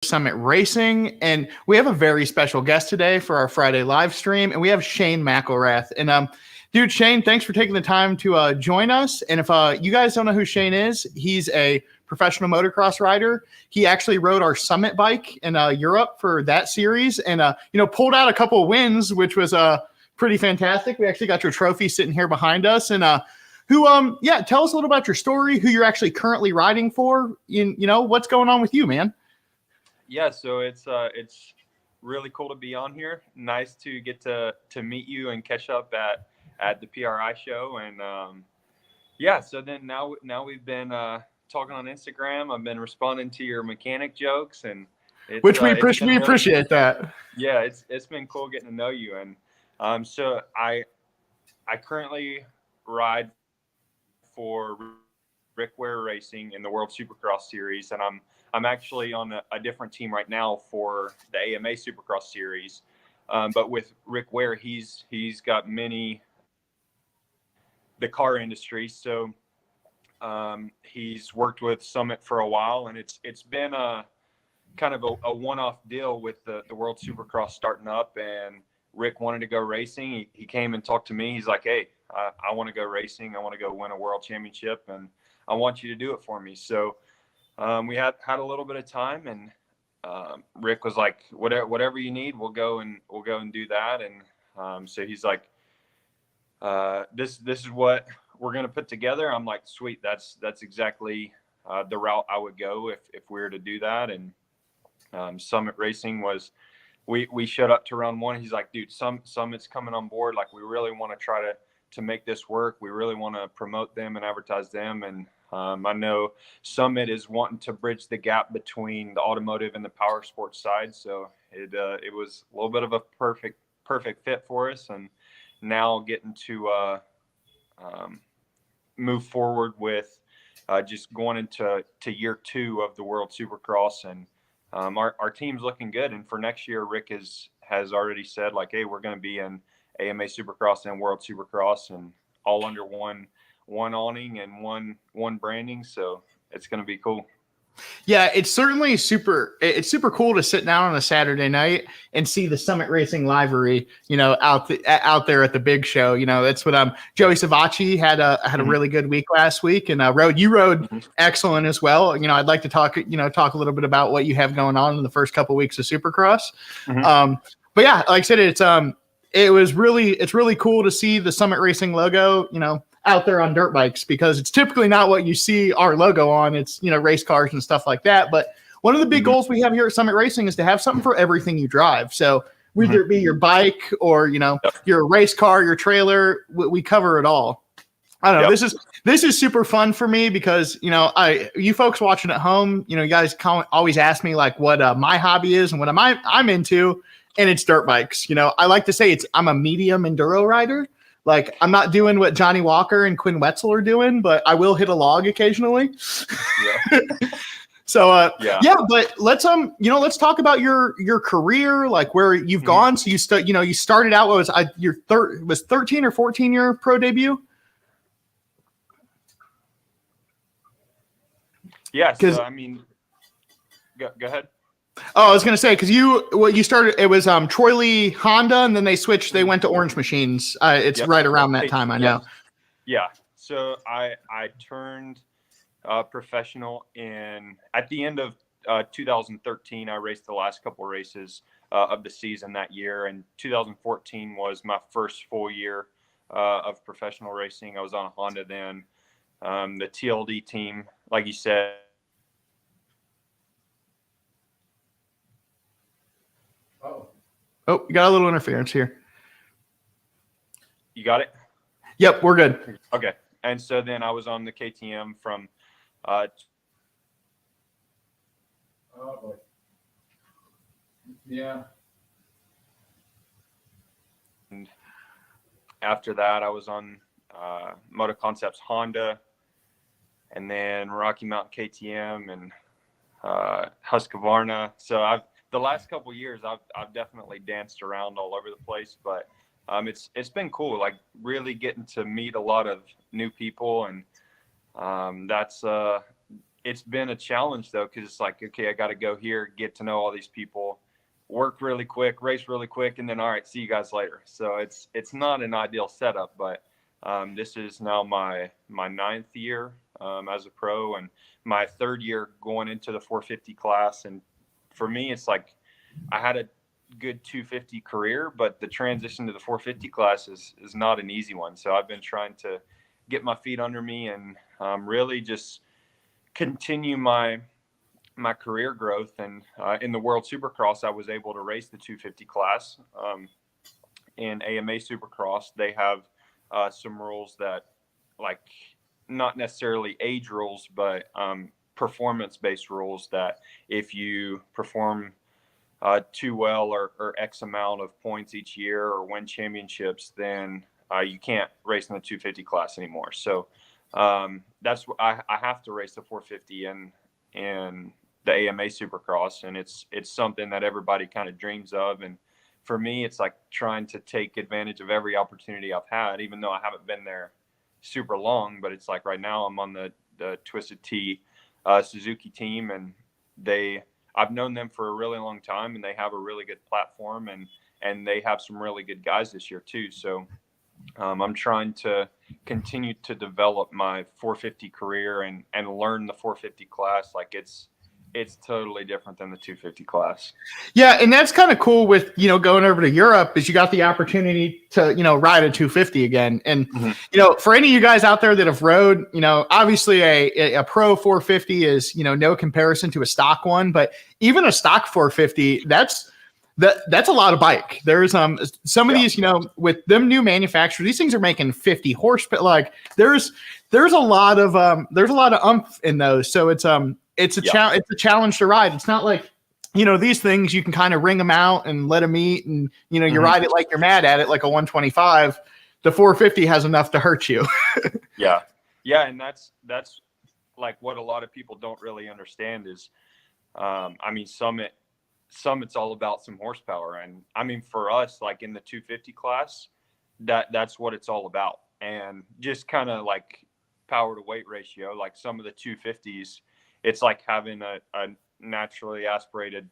Summit Racing, and we have a very special guest today for our Friday live stream, and we have Shane McElrath. And dude, Shane, thanks for taking the time to join us. And if you guys don't know who Shane is, he's a professional motocross rider. He actually rode our Summit bike in Europe for that series, and pulled out a couple of wins, which was pretty fantastic. We actually got your trophy sitting here behind us, and tell us a little about your story, who you're actually currently riding for, what's going on with you, man. Yeah, so it's really cool to be on here. Nice to get to meet you and catch up at the PRI show. And so then now we've been talking on Instagram. I've been responding to your mechanic jokes, and which we appreciate that. Yeah, it's been cool getting to know you. And so I currently ride for Rick Ware Racing in the World Supercross Series, and I'm actually on a different team right now for the AMA Supercross Series. But with Rick Ware, he's got the car industry. So he's worked with Summit for a while, and it's been a kind of a one-off deal with the World Supercross starting up. And Rick wanted to go racing. He came and talked to me. He's like, hey, I want to go racing. I want to go win a world championship, and I want you to do it for me. So we had a little bit of time, and Rick was like, whatever you need, we'll go and do that. And so he's like, this is what we're going to put together. I'm like, sweet. That's exactly the route I would go if we were to do that. And Summit Racing was, we showed up to round one. He's like, dude, Summit's coming on board. Like, we really want to try to make this work. We really want to promote them and advertise them. And I know Summit is wanting to bridge the gap between the automotive and the power sports side. So it was a little bit of a perfect fit for us. And now getting to move forward with just going into year 2 of the World Supercross. And our team's looking good. And for next year, Rick has already said, like, hey, we're going to be in AMA Supercross and World Supercross, and all under one awning and one branding. So it's going to be cool. Yeah, it's certainly super cool to sit down on a Saturday night and see the Summit Racing livery, out there at the big show. That's what Joey Savacci had a really good week last week, and you rode excellent as well. I'd like to talk a little bit about what you have going on in the first couple of weeks of Supercross. But yeah, like I said, it's really cool to see the Summit Racing logo, out there on dirt bikes, because it's typically not what you see our logo on. It's, race cars and stuff like that. But one of the big goals we have here at Summit Racing is to have something for everything you drive. So whether it be your bike or, your race car, your trailer, we cover it all. I don't know. This is super fun for me because, you folks watching at home, you guys always ask me like what my hobby is and what I'm into. And it's dirt bikes. I like to say I'm a medium enduro rider. Like, I'm not doing what Johnny Walker and Quinn Wetzel are doing, but I will hit a log occasionally. Yeah. So, but let's talk about your career, like where you've gone. So you started out, was 13 or 14 year pro debut? Yeah. So, I mean, go ahead. Oh, I was going to say, because you started, it was Troy Lee Honda, and then they went to Orange Machines. It's right around that time, I know. Yeah. So I turned professional at the end of 2013. I raced the last couple of races of the season that year, and 2014 was my first full year of professional racing. I was on a Honda then. The TLD team, like you said. Oh, you got a little interference here. You got it? Yep, we're good. Okay. And so then I was on the KTM from oh boy. Yeah. And after that, I was on Moto Concepts Honda, and then Rocky Mountain KTM, and Husqvarna. So the last couple of years, I've definitely danced around all over the place, but it's been cool, like really getting to meet a lot of new people, and that's it's been a challenge though, because it's like, okay, I got to go here, get to know all these people, work really quick, race really quick, and then all right, see you guys later. So it's not an ideal setup, but this is now my ninth year as a pro, and my third year going into the 450 class. And for me, it's like I had a good 250 career, but the transition to the 450 class is not an easy one. So I've been trying to get my feet under me and really just continue my career growth. And in the World Supercross, I was able to race the 250 class. In AMA Supercross, they have some rules that, like, not necessarily age rules, but performance-based rules that if you perform too well or X amount of points each year or win championships, then you can't race in the 250 class anymore. So that's what I have to race the 450 in the AMA Supercross, and it's something that everybody kind of dreams of. And for me, it's like trying to take advantage of every opportunity I've had, even though I haven't been there super long. But it's like right now I'm on the Twisted Tea Suzuki team, and I've known them for a really long time, and they have a really good platform, and they have some really good guys this year too. So I'm trying to continue to develop my 450 career and learn the 450 class. Like it's totally different than the 250 class. Yeah, and that's kind of cool with, going over to Europe, is you got the opportunity to, ride a 250 again. And, for any of you guys out there that have rode, obviously a pro 450 is, no comparison to a stock one, but even a stock 450, that's a lot of bike. There's some of these, with them new manufacturers, these things are making 50 horsepower. Like there's a lot of oomph in those. So it's a challenge to ride. It's not like, these things you can kind of ring them out and let them eat, and you ride it like you're mad at it, like a 125. The 450 has enough to hurt you. Yeah, and that's like what a lot of people don't really understand is, Summit's all about some horsepower, and I mean for us, like in the 250 class, that's what it's all about, and just kind of like power to weight ratio. Like some of the 250s, it's like having a naturally aspirated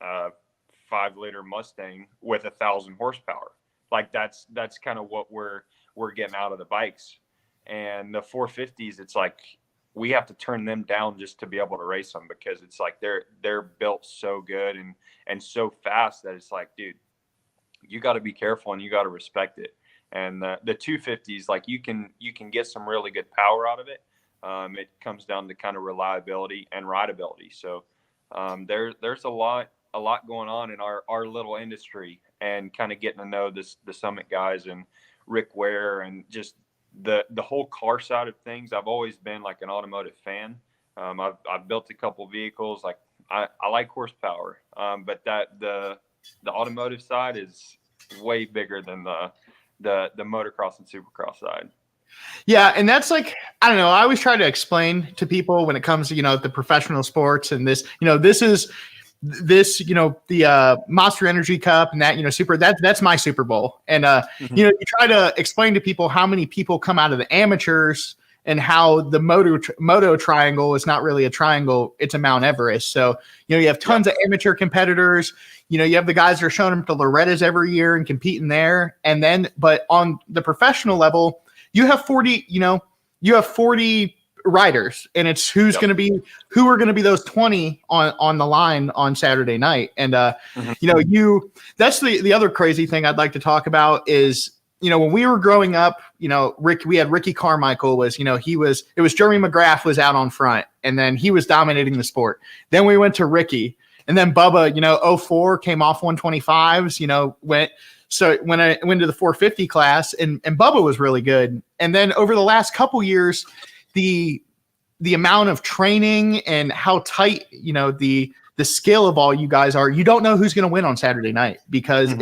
5-liter Mustang with 1,000 horsepower. Like that's kind of what we're getting out of the bikes. And the 450s, it's like we have to turn them down just to be able to race them, because it's like they're built so good and so fast that it's like, dude, you got to be careful and you got to respect it. And the 250s, like you can get some really good power out of it. It comes down to kind of reliability and rideability. So there's a lot going on in our little industry, and kind of getting to know the Summit guys and Rick Ware and just the whole car side of things. I've always been like an automotive fan. I've built a couple vehicles. Like I like horsepower, but the automotive side is way bigger than the motocross and supercross side. Yeah, and that's like, I don't know, I always try to explain to people when it comes to, the professional sports, and this, the Monster Energy Cup and that, that's my Super Bowl. And, you try to explain to people how many people come out of the amateurs, and how the moto triangle is not really a triangle, it's a Mount Everest. So, you have tons of amateur competitors, you have the guys that are showing up to Loretta's every year and competing there. And then, but on the professional level, you have 40 riders, and it's who are going to be those 20 on the line on Saturday night. And, that's the other crazy thing I'd like to talk about is, when we were growing up, we had Ricky Carmichael it was Jeremy McGrath was out on front, and then he was dominating the sport. Then we went to Ricky, and then Bubba, 04 came off 125s, when I went to the 450 class, and Bubba was really good. And then over the last couple years, the amount of training and how tight, the skill of all you guys are, you don't know who's going to win on Saturday night, because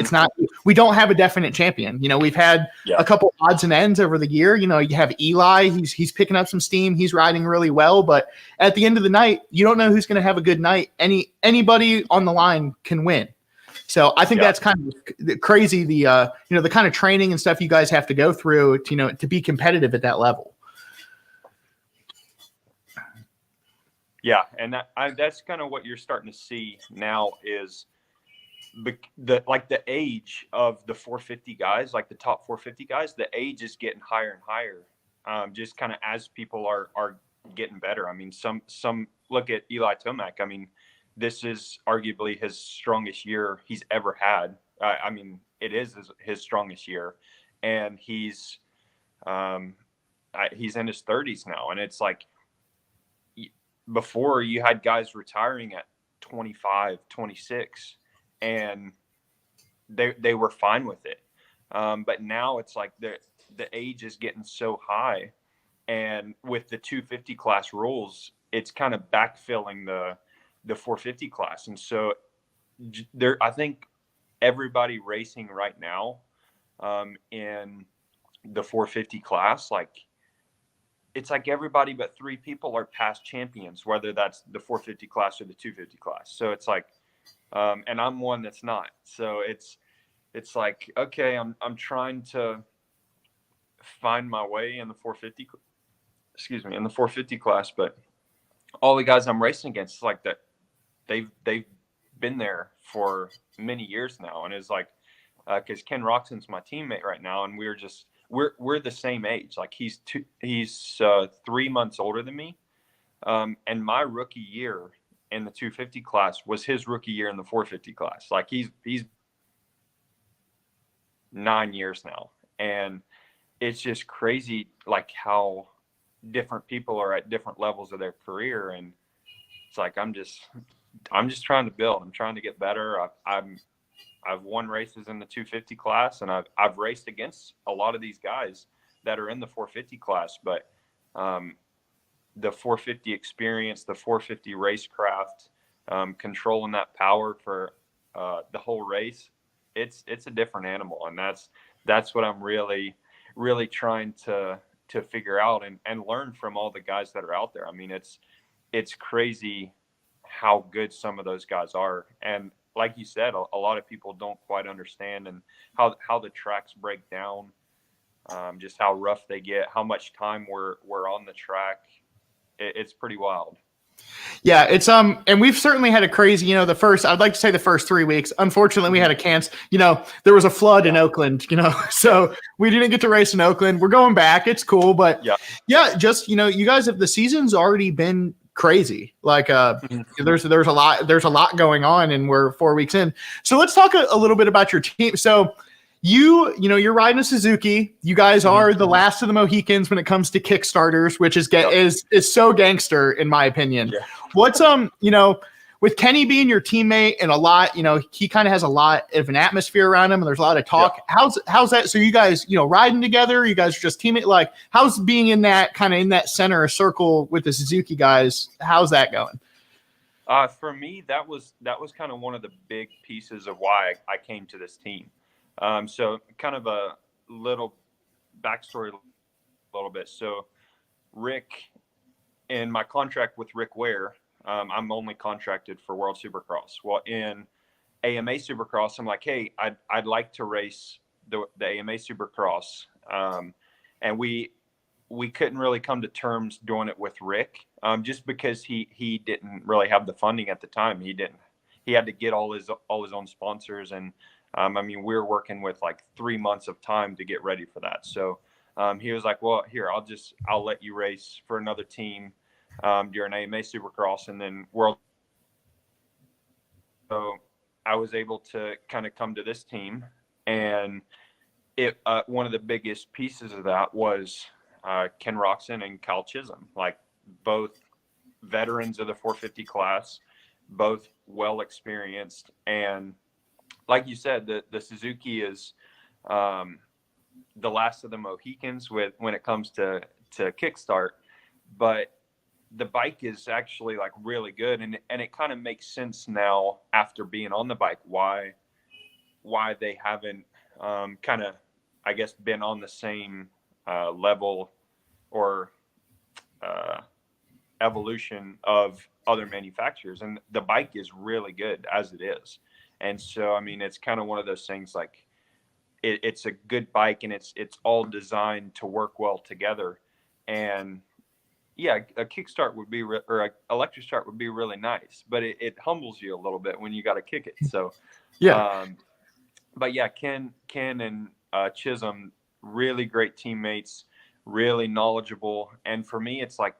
we don't have a definite champion. We've had a couple odds and ends over the year. You have Eli, he's picking up some steam. He's riding really well, but at the end of the night, you don't know who's going to have a good night. Anybody on the line can win. So I think that's kind of crazy. The kind of training and stuff you guys have to go through, to be competitive at that level. Yeah, and that's kind of what you're starting to see now is the age of the 450 guys, like the top 450 guys, the age is getting higher and higher. Just kind of as people are getting better. I mean, some look at Eli Tomac. I mean, this is arguably his strongest year he's ever had. I mean, it is his strongest year, and he's in his 30s now, and it's like before you had guys retiring at 25, 26, and they were fine with it. But now it's like the age is getting so high, and with the 250 class rules, it's kind of backfilling the 450 class. And so I think everybody racing right now in the 450 class, like it's like everybody but three people are past champions, whether that's the 450 class or the 250 class. So it's like, and I'm one that's not. So it's like, okay, I'm trying to find my way in the 450, in the 450 class, but all the guys I'm racing against, it's like that they've been there for many years now. And it's like, cause Ken Roxon's my teammate right now. And we're the same age. Like he's 3 months older than me. And my rookie year in the 250 class was his rookie year in the 450 class. Like he's 9 years now. And it's just crazy, like how different people are at different levels of their career. And it's like, I'm just trying to build. I'm trying to get better. I've won races in the 250 class, and I've raced against a lot of these guys that are in the 450 class, but the 450 experience, the 450 racecraft, controlling that power for the whole race, it's a different animal. And that's what I'm really trying to figure out and learn from all the guys that are out there. I mean, it's crazy how good some of those guys are. And like you said, a lot of people don't quite understand and how the tracks break down, just how rough they get, how much time we're on the track. It's pretty wild. Yeah, it's and we've certainly had a crazy, I'd like to say the first 3 weeks. Unfortunately, we had a cancel, there was a flood in Oakland, so we didn't get to race in Oakland. We're going back. It's cool, but just, you guys have, the season's already been crazy. Like there's a lot going on, and we're 4 weeks in. So let's talk a little bit about your team. So you're riding a Suzuki. You guys are the last of the Mohicans when it comes to Kickstarters, which is so gangster in my opinion. Yeah. What's with Kenny being your teammate and a lot, he kind of has a lot of an atmosphere around him and there's a lot of talk. Yeah. How's that? So you guys, riding together, you guys are just teammate, like how's being in that center circle with the Suzuki guys? How's that going? For me, that was kind of one of the big pieces of why I came to this team. So kind of a little backstory a little bit. So Rick, in my contract with Rick Ware, I'm only contracted for World Supercross. Well, in AMA Supercross, I'm like, hey, I'd like to race the AMA Supercross. And we couldn't really come to terms doing it with Rick, just because he didn't really have the funding at the time. He had to get all his own sponsors. And I mean, we were working with like 3 months of time to get ready for that. So he was like, well, here, I'll let you race for another team during AMA Supercross and then World. So I was able to kind of come to this team, and one of the biggest pieces of that was Ken Roxon and Kyle Chisholm, like both veterans of the 450 class, both well experienced. And like you said, the Suzuki is the last of the Mohicans when it comes to kickstart, but the bike is actually like really good, and it kind of makes sense now after being on the bike why they haven't kind of, I guess, been on the same level or evolution of other manufacturers. And the bike is really good as it is. And so, I mean, it's kind of one of those things, like it's a good bike, and it's all designed to work well together. And yeah, a kickstart would be or a electric start would be really nice, but it humbles you a little bit when you got to kick it. So, Yeah. But yeah, Ken and Chisholm, really great teammates, really knowledgeable, and for me, it's like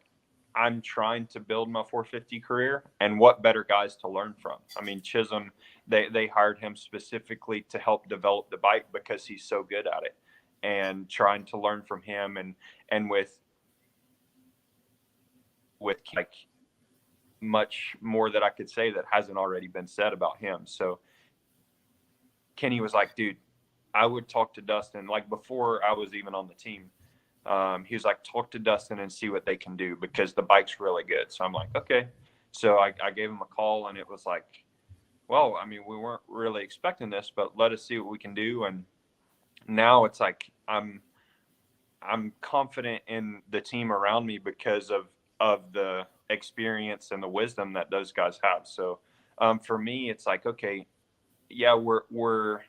I'm trying to build my 450 career, and what better guys to learn from? I mean, Chisholm, they hired him specifically to help develop the bike because he's so good at it, and trying to learn from him, and with like much more that I could say that hasn't already been said about him. So Kenny was like, dude, I would talk to Dustin like before I was even on the team. He was like, talk to Dustin and see what they can do because the bike's really good. So I'm like, okay. So I gave him a call and it was like, well, I mean, we weren't really expecting this, but let us see what we can do. And now it's like I'm confident in the team around me because of the experience and the wisdom that those guys have. So for me, it's like, okay, yeah, we're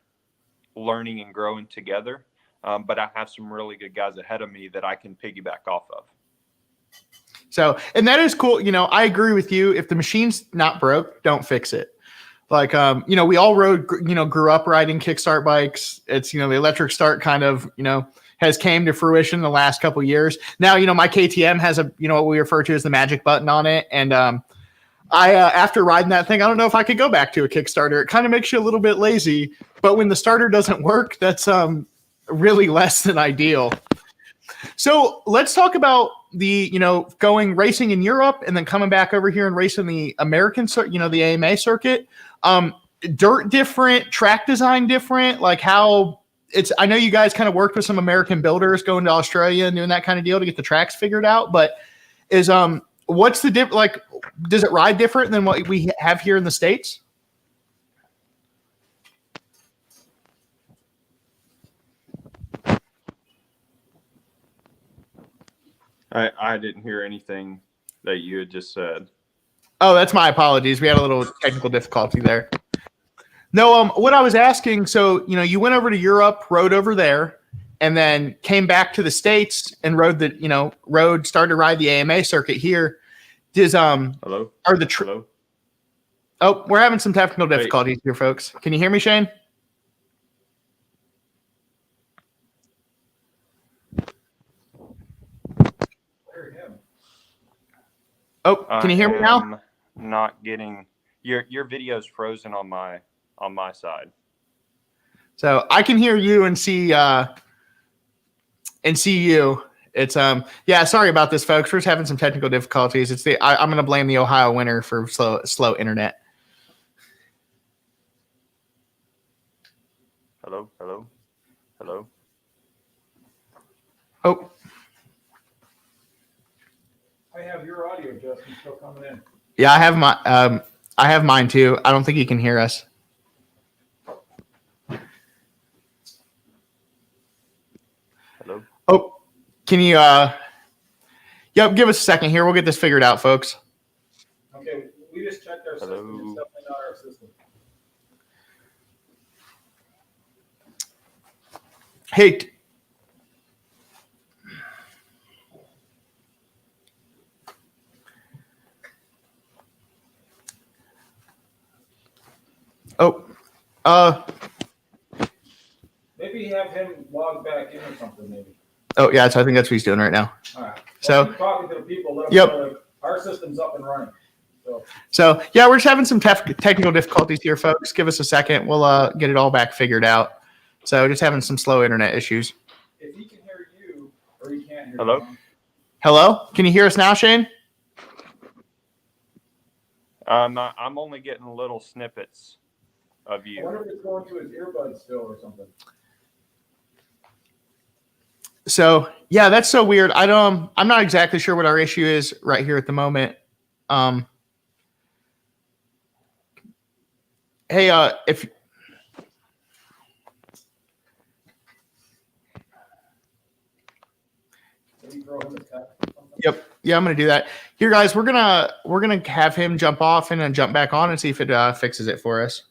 learning and growing together. But I have some really good guys ahead of me that I can piggyback off of. So, and that is cool. You know, I agree with you. If the machine's not broke, don't fix it. Like, you know, we all grew up riding kickstart bikes. It's, you know, the electric start kind of, you know, has came to fruition in the last couple of years. Now, you know, my KTM has a, you know, what we refer to as the magic button on it. And, after riding that thing, I don't know if I could go back to a Kickstarter. It kind of makes you a little bit lazy, but when the starter doesn't work, that's really less than ideal. So let's talk about the, you know, going racing in Europe and then coming back over here and racing the American, you know, the AMA circuit. Dirt different, track design different, like how it's, I know you guys kind of worked with some American builders going to Australia and doing that kind of deal to get the tracks figured out, but is, what's the difference? Like, does it ride different than what we have here in the States? I didn't hear anything that you had just said. Oh, that's my apologies. We had a little technical difficulty there. No, what I was asking, so, you know, you went over to Europe, rode over there, and then came back to the States and started to ride the AMA circuit here. Hello? Hello? Oh, we're having some technical difficulties here, folks. Can you hear me, Shane? Oh, can you hear me now? Not getting your video's frozen on my side. So I can hear you and see you. It's yeah, sorry about this, folks. We're just having some technical difficulties. It's I'm gonna blame the Ohio winter for slow internet. Hello? Oh. I have your audio, Justin, still coming in. Yeah, I have mine too. I don't think you can hear us. Hello? Oh, can you yep, give us a second here. We'll get this figured out, folks. Okay, we just checked our system. It's definitely not our system. Hey, Maybe have him log back in or something, maybe. Oh, yeah, so I think that's what he's doing right now. All right. So keep talking to the people. Let them know our system's up and running. So yeah, we're just having some technical difficulties here, folks. Give us a second. We'll get it all back figured out. So just having some slow internet issues. If he can hear you, or he can't hear Hello? you. Hello? Can you hear us now, Shane? I'm only getting little snippets of you. I wonder if it's going to his earbuds still or something. So yeah, that's so weird. I'm not exactly sure what our issue is right here at the moment. Hey, if yep, yeah, I'm gonna do that. Here, guys, we're gonna have him jump off and then jump back on and see if it fixes it for us.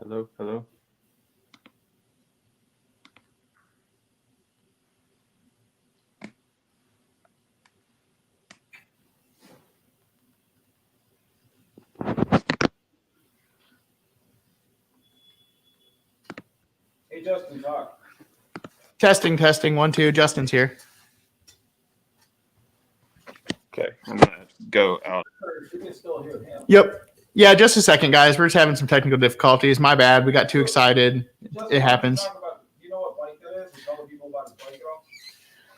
Hello, hello. Hey, Justin, talk. Testing, testing. 1, 2. Justin's here. Okay, I'm gonna go out. You can still hear him. Yep. Yeah, just a second, guys. We're just having some technical difficulties. My bad. We got too excited. Justin, It happens. talk about, do you know what bike that is? And tell the people about his bike at all?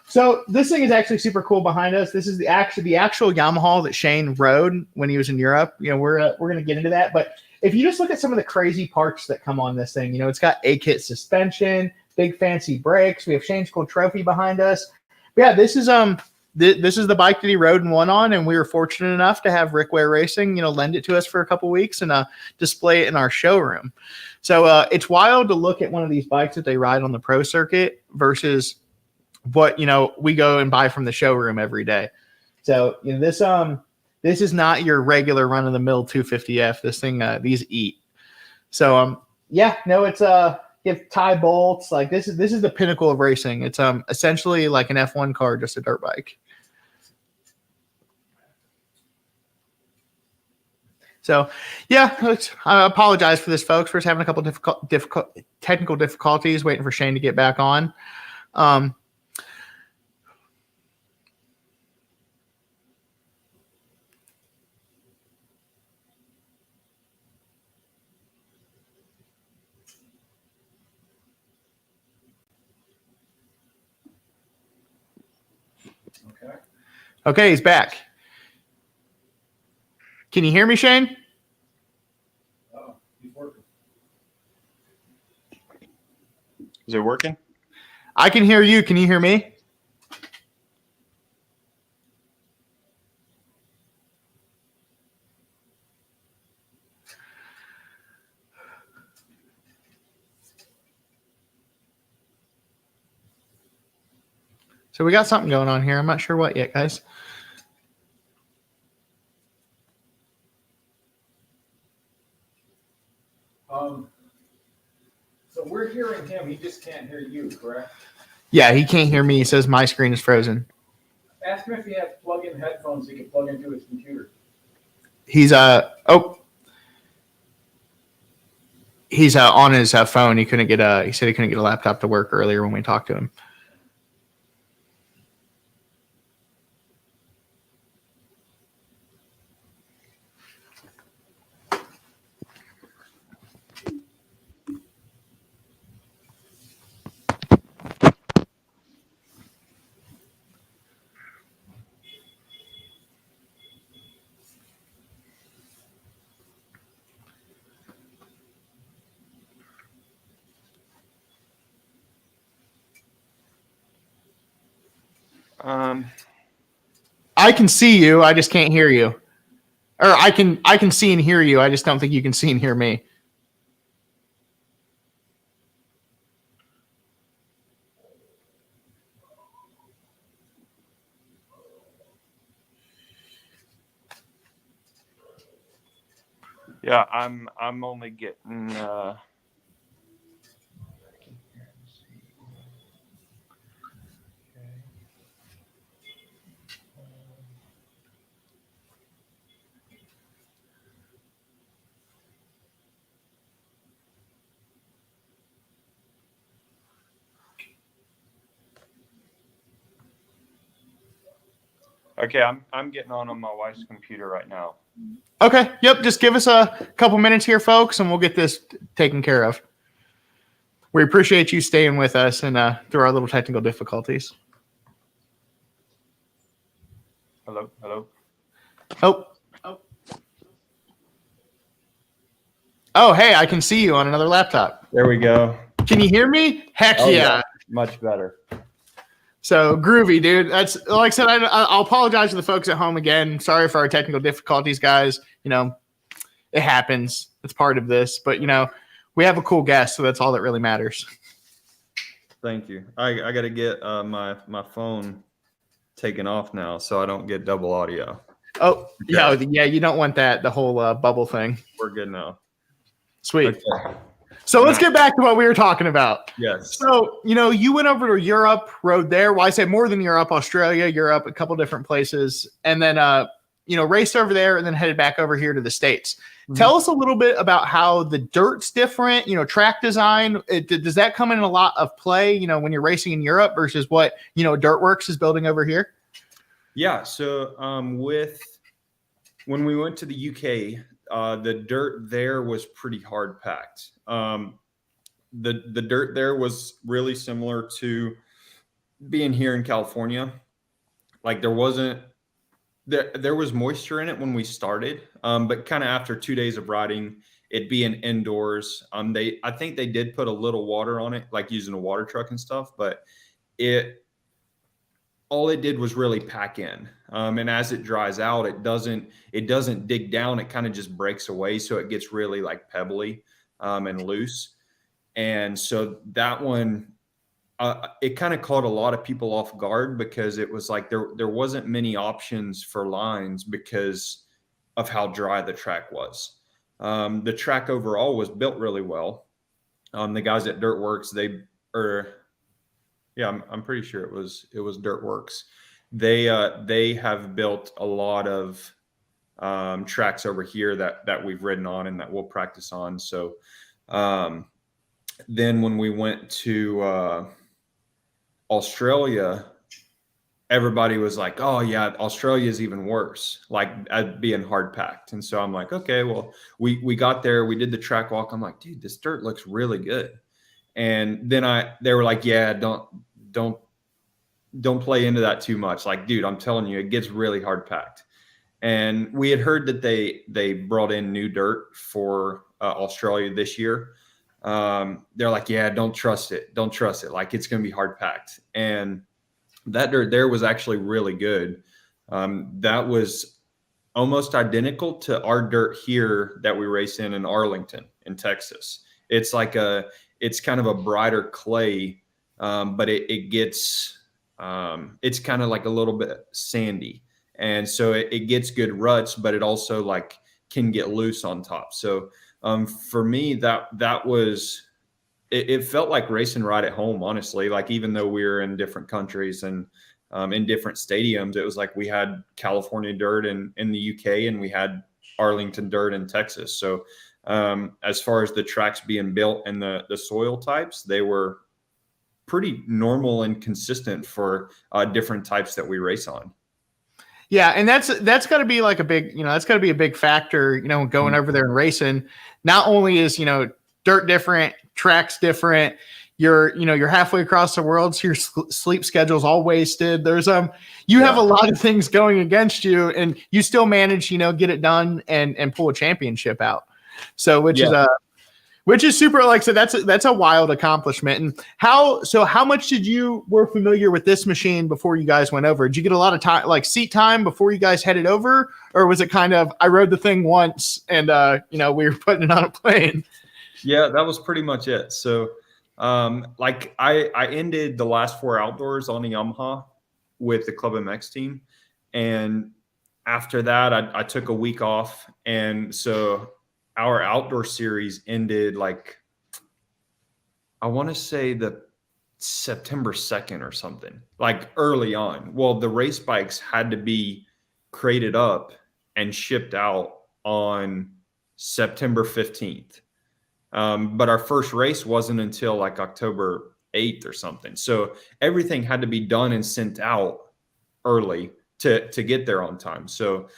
So this thing is actually super cool behind us. This is the actual Yamaha that Shane rode when he was in Europe. You know, we're gonna get into that. But if you just look at some of the crazy parts that come on this thing, you know, it's got A-kit suspension, big fancy brakes. We have Shane's cool trophy behind us. But yeah, this is this is the bike that he rode and won on, and we were fortunate enough to have Rickware Racing, you know, lend it to us for a couple weeks and display it in our showroom. So it's wild to look at one of these bikes that they ride on the pro circuit versus what, you know, we go and buy from the showroom every day. So, you know, this is not your regular run of the mill 250F. This thing, these eat. So yeah, no, it's you have tie bolts. Like this is the pinnacle of racing. It's essentially like an F1 car, just a dirt bike. So, yeah, I apologize for this, folks. We're just having a couple difficult technical difficulties, waiting for Shane to get back on. Okay. Okay, he's back. Can you hear me, Shane? Oh, he's working. Is it working? I can hear you. Can you hear me? So we got something going on here. I'm not sure what yet, guys. So we're hearing him. He just can't hear you, correct? Yeah, he can't hear me. He says my screen is frozen. Ask him if he has plug-in headphones he can plug into his computer. He's he's on his phone. He couldn't get he said he couldn't get a laptop to work earlier when we talked to him. I can see you. I just can't hear you. Or I can see and hear you. I just don't think you can see and hear me. Yeah, I'm only getting okay, I'm getting on my wife's computer right now. Okay. Yep. Just give us a couple minutes here, folks, and we'll get this taken care of. We appreciate you staying with us and through our little technical difficulties. Hello, hello. Oh, hey, I can see you on another laptop. There we go. Can you hear me? Heck Oh, yeah. Much better. So groovy, dude. That's like I said. I'll apologize to the folks at home again. Sorry for our technical difficulties, guys. You know, it happens. It's part of this. But you know, we have a cool guest, so that's all that really matters. Thank you. I got to get my phone taken off now so I don't get double audio. Oh, yeah. You don't want that. The whole bubble thing. We're good now. Sweet. Okay. So let's get back to what we were talking about. Yes. So, you went over to Europe, rode there. Well, I say more than Europe, Australia, Europe, a couple different places. And then, raced over there and then headed back over here to the States. Mm-hmm. Tell us a little bit about how the dirt's different, track design. Does that come in a lot of play, when you're racing in Europe versus what, Dirtworks is building over here? Yeah. So when we went to the UK, the dirt there was pretty hard packed. The dirt there was really similar to being here in California. Like there was moisture in it when we started, but kind of after 2 days of riding, it being indoors, I think they did put a little water on it, like using a water truck and stuff, but all it did was really pack in. And as it dries out, it doesn't dig down. It kind of just breaks away. So it gets really like pebbly and loose. And so that one, it kind of caught a lot of people off guard because it was like there wasn't many options for lines because of how dry the track was. The track overall was built really well. The guys at Dirtworks, I'm pretty sure it was Dirtworks. They have built a lot of tracks over here that we've ridden on and that we'll practice on. So then when we went to Australia, everybody was like, oh yeah, Australia is even worse, like being hard packed. And so I'm like, okay, well, we got there, we did the track walk. I'm like, dude, this dirt looks really good. And then they were like, yeah, don't play into that too much. Like, dude, I'm telling you, it gets really hard packed. And we had heard that they brought in new dirt for Australia this year. They're like, yeah, don't trust it. Like it's going to be hard packed. And that dirt there was actually really good. That was almost identical to our dirt here that we race in Arlington in Texas. It's it's kind of a brighter clay, but it gets, it's kind of like a little bit sandy. And so it gets good ruts, but it also like can get loose on top. So for me, that was, it felt like racing right at home, honestly. Like even though we were in different countries and in different stadiums, it was like we had California dirt in the UK and we had Arlington dirt in Texas. So as far as the tracks being built and the soil types, they were pretty normal and consistent for different types that we race on. Yeah, and that's got to be like a big, that's got to be a big factor, going over there and racing. Not only is, dirt different, tracks different, you're halfway across the world, so your sleep schedule's all wasted. There's you have a lot of things going against you, and you still manage, get it done and pull a championship out. So which is super, like, so that's a wild accomplishment. And how much were familiar with this machine before you guys went over? Did you get a lot of time, like seat time before you guys headed over? Or was it kind of, I rode the thing once and, we were putting it on a plane? Yeah, that was pretty much it. So like I ended the last 4 outdoors on a Yamaha with the Club MX team. And after that, I took a week off. And so our outdoor series ended like, I want to say the September 2nd or something, like early on. Well, the race bikes had to be crated up and shipped out on September 15th. But our first race wasn't until like October 8th or something. So everything had to be done and sent out early to get there on time. So,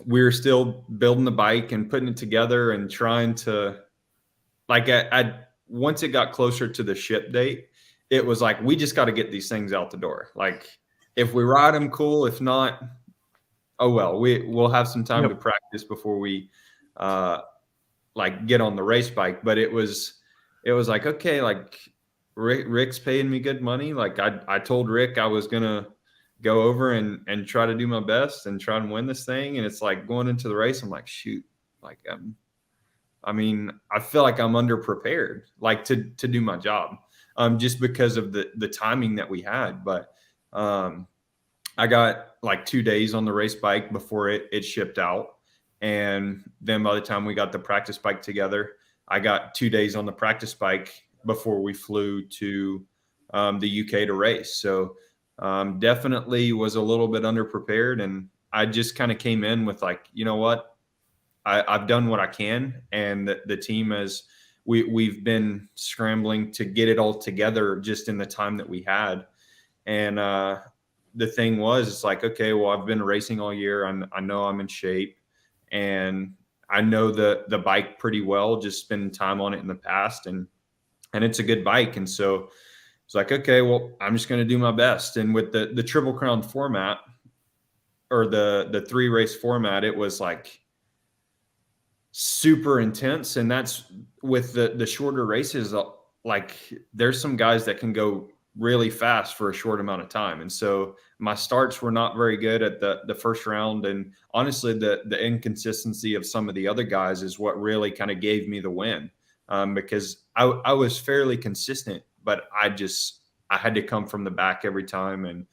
we were still building the bike and putting it together and trying to, like, once it got closer to the ship date, it was like, we just got to get these things out the door. Like, if we ride them, cool. If not, oh well, we'll have some time to practice before we like get on the race bike. But it was like, okay, like Rick's paying me good money. Like I told Rick I was gonna go over and try to do my best and try and win this thing. And it's like going into the race, I'm like, shoot, like, I feel like I'm underprepared, like to do my job, just because of the timing that we had. But I got like 2 days on the race bike before it shipped out. And then by the time we got the practice bike together, I got 2 days on the practice bike before we flew to the UK to race. So definitely was a little bit underprepared, and I just kind of came in with like, you know what, I've done what I can, and the team has we've been scrambling to get it all together just in the time that we had. And the thing was, it's like, okay, well, I've been racing all year. I know I'm in shape, and I know the bike pretty well, just spending time on it in the past, and it's a good bike. And so it's like, okay, well, I'm just going to do my best. And with the Triple Crown format, or the 3 race format, it was like super intense. And that's with the shorter races, like there's some guys that can go really fast for a short amount of time. And so my starts were not very good at the first round. And honestly, the inconsistency of some of the other guys is what really kind of gave me the win, because I was fairly consistent, but I had to come from the back every time. And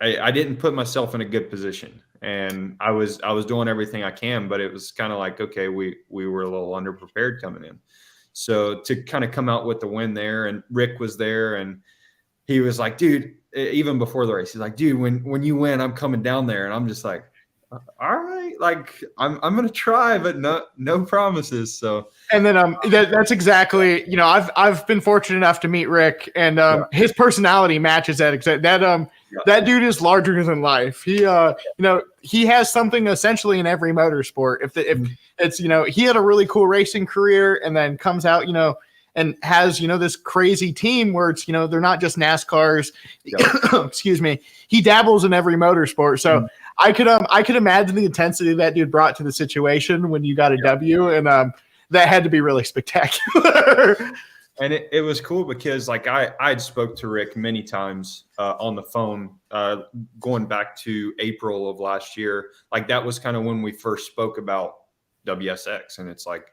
I didn't put myself in a good position, and I was doing everything I can, but it was kind of like, okay, we were a little underprepared coming in. So to kind of come out with the win there, and Rick was there, and he was like, dude, even before the race, he's like, dude, when you win, I'm coming down there. And I'm just like, all right, like I'm going to try, but no promises. So, and then that's exactly, you know, I've been fortunate enough to meet Rick, and his personality matches that. That dude is larger than life. He, you know, he has something essentially in every motorsport. If it's, you know, he had a really cool racing career, and then comes out, you know, and has, you know, this crazy team where it's, you know, they're not just NASCARs. Yep. Excuse me. He dabbles in every motorsport. So I could imagine the intensity that dude brought to the situation when you got a W, and that had to be really spectacular. And it was cool because like I'd spoke to Rick many times on the phone going back to April of last year. Like that was kind of when we first spoke about WSX, and it's like,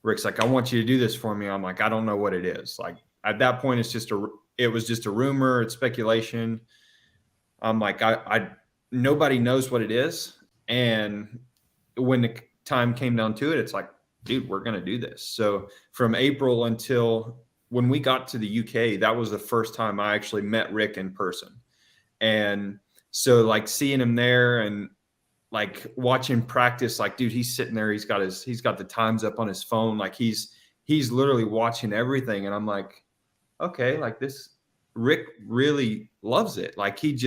Rick's like, I want you to do this for me. I'm like, I don't know what it is. Like at that point, it was just a rumor. It's speculation. I'm like, nobody knows what it is. And when the time came down to it, it's like, dude, we're going to do this. So from April until when we got to the UK, that was the first time I actually met Rick in person. And so like seeing him there and like watching practice, like, dude, he's sitting there, he's got the times up on his phone. Like he's literally watching everything. And I'm like, okay, like this Rick really loves it. Like he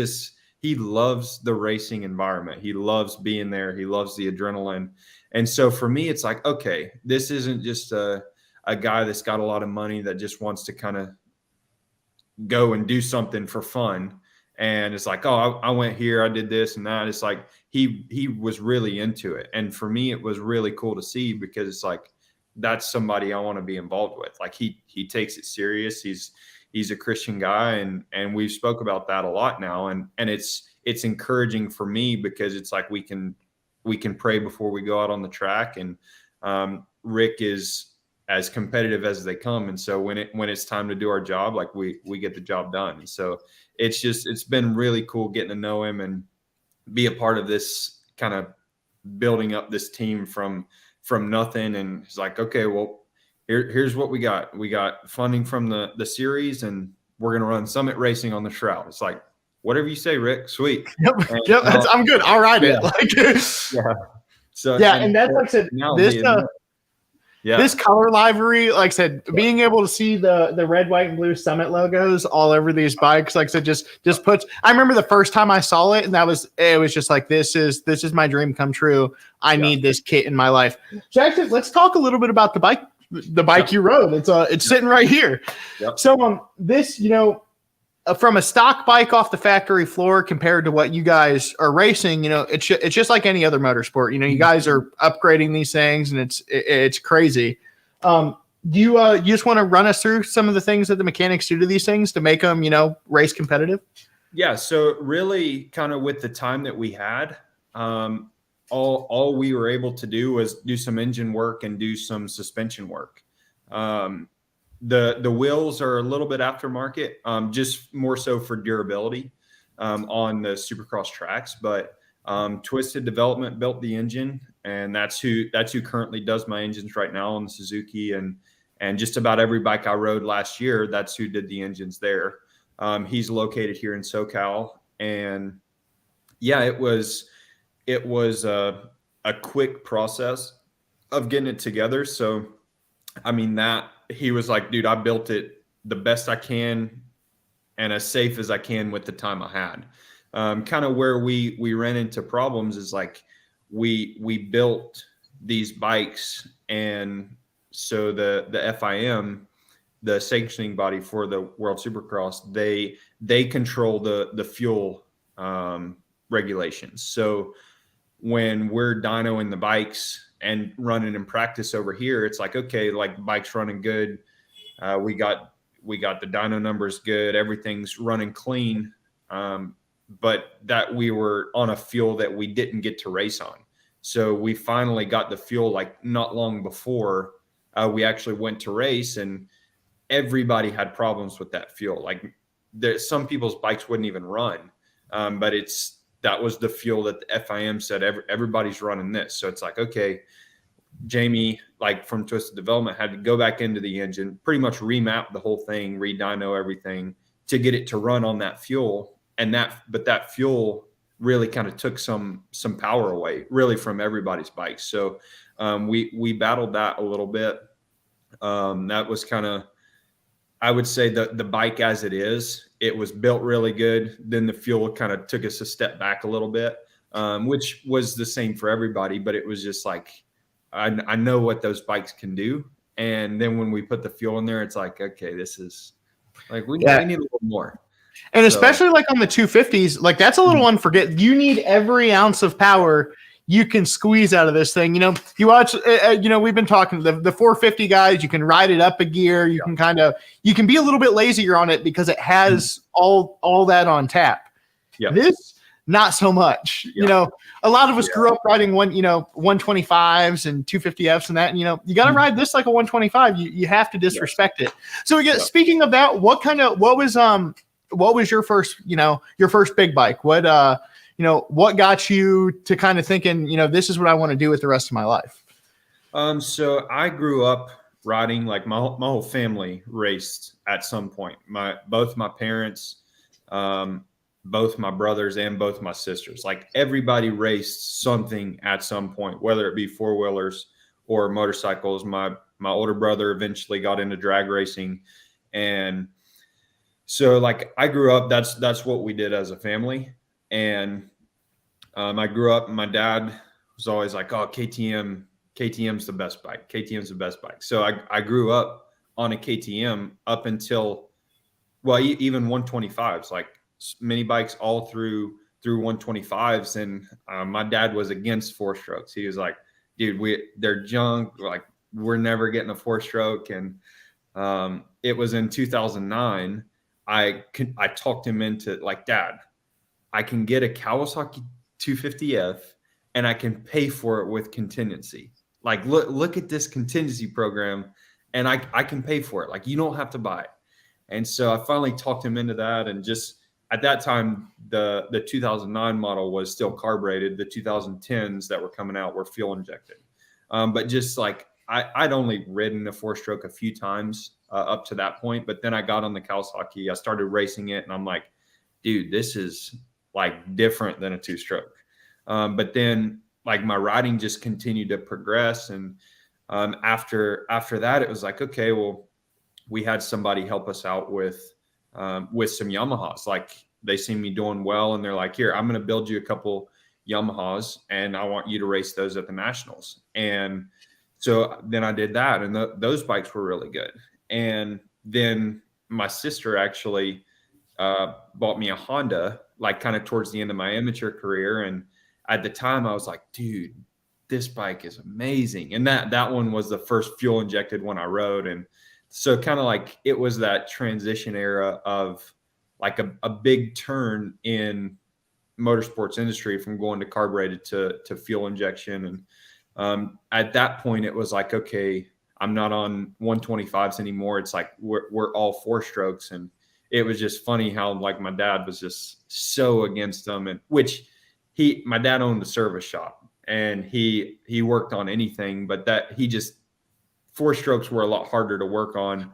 loves the racing environment. He loves being there. He loves the adrenaline. And so for me, it's like, okay, this isn't just a guy that's got a lot of money that just wants to kind of go and do something for fun. And it's like, oh, I went here, I did this and that. It's like he was really into it. And for me, it was really cool to see, because it's like, that's somebody I want to be involved with. Like he takes it serious. He's a Christian guy, and we've spoke about that a lot now. And it's encouraging for me, because it's like we can pray before we go out on the track. And Rick is as competitive as they come. And so when it's time to do our job, like we get the job done. And so it's been really cool getting to know him and be a part of this kind of building up this team from nothing. And it's like, okay, well, here's what we got. We got funding from the series, and we're going to run Summit Racing on the Shroud. It's like, whatever you say, Rick, sweet. Yep, I'm good. I'll ride it. Like, yeah. So and that's like I said, this color livery, like I said, being able to see the red, white, and blue Summit logos all over these bikes, like I said, just puts. I remember the first time I saw it, and it was just like, this is my dream come true. I need this kit in my life. Jackson, let's talk a little bit about the bike you rode. It's sitting right here. Yep. So this, you know, from a stock bike off the factory floor compared to what you guys are racing, you know, it's just like any other motorsport. You know, you guys are upgrading these things, and it's crazy. Do you just want to run us through some of the things that the mechanics do to these things to make them, you know, race competitive? Yeah. So really, kind of with the time that we had, all we were able to do was do some engine work and do some suspension work. The wheels are a little bit aftermarket, just more so for durability on the Supercross tracks. But Twisted Development built the engine, and that's who currently does my engines right now on the Suzuki, and just about every bike I rode last year, that's who did the engines there. He's located here in SoCal, and yeah, it was a quick process of getting it together. So, I mean, that he was like, dude, I built it the best I can and as safe as I can with the time I had. Kind of where we ran into problems is like we built these bikes, and so the FIM, the sanctioning body for the World Supercross, they control the fuel regulations. So when we're dynoing the bikes and running in practice over here, it's like, okay, like the bike's running good. We got the dyno numbers good. Everything's running clean. But that we were on a fuel that we didn't get to race on. So we finally got the fuel like not long before we actually went to race, and everybody had problems with that fuel. Like some people's bikes wouldn't even run, but that was the fuel that the FIM said everybody's running this. So it's like, okay, Jamie, like from Twisted Development, had to go back into the engine, pretty much remap the whole thing, re-dyno everything to get it to run on that fuel. But that fuel really kind of took some power away really from everybody's bikes. So we battled that a little bit. That was kind of, I would say the bike as it is, it was built really good. Then the fuel kind of took us a step back a little bit, which was the same for everybody, but it was just like, I know what those bikes can do. And then when we put the fuel in there, it's like, okay, this is like, we need a little more. And especially like on the 250s, like that's a little unforgettable. You need every ounce of power you can squeeze out of this thing. You know, you watch, we've been talking the 450 guys, you can ride it up a gear. You can be a little bit lazier on it because it has all that on tap. Yeah. This, not so much. You know, a lot of us grew up riding 125s and 250Fs and that, and, you got to ride this like a 125. You have to disrespect it. So speaking of that, what was your first, your first big bike? What got you to kind of thinking, this is what I want to do with the rest of my life? So I grew up riding, like my whole family raced at some point. Both my parents, both my brothers and both my sisters, like everybody raced something at some point, whether it be four-wheelers or motorcycles. My older brother eventually got into drag racing, and so like I grew up, that's what we did as a family. And I grew up, my dad was always like, oh, KTM's the best bike. KTM's the best bike. So I grew up on a KTM up until, well, even 125s, like mini bikes all through 125s. And my dad was against four strokes. He was like, dude, they're junk. Like, we're never getting a four stroke. And it was in 2009. I talked him into, like, Dad, I can get a Kawasaki 250F and I can pay for it with contingency. Like, look at this contingency program, and I can pay for it. Like, you don't have to buy it. And so I finally talked him into that. And just at that time, the 2009 model was still carbureted. The 2010s that were coming out were fuel injected. But just like, I'd only ridden a four-stroke a few times up to that point. But then I got on the Kawasaki. I started racing it, and I'm like, dude, this is like different than a two-stroke. But then like my riding just continued to progress. And after that, it was like, okay, well, we had somebody help us out with some Yamahas. Like, they see me doing well, and they're like, here, I'm going to build you a couple Yamahas, and I want you to race those at the Nationals. And so then I did that, and those bikes were really good. And then my sister actually bought me a Honda, like kind of towards the end of my amateur career. And at the time I was like, dude, this bike is amazing. And that one was the first fuel injected one I rode. And so kind of like it was that transition era of like a big turn in motorsports industry from going to carbureted to fuel injection. And at that point it was like, okay, I'm not on 125s anymore. It's like we're all four strokes. And it was just funny how like my dad was just so against them, and my dad owned a service shop, and he worked on anything, but that he just 4-strokes were a lot harder to work on.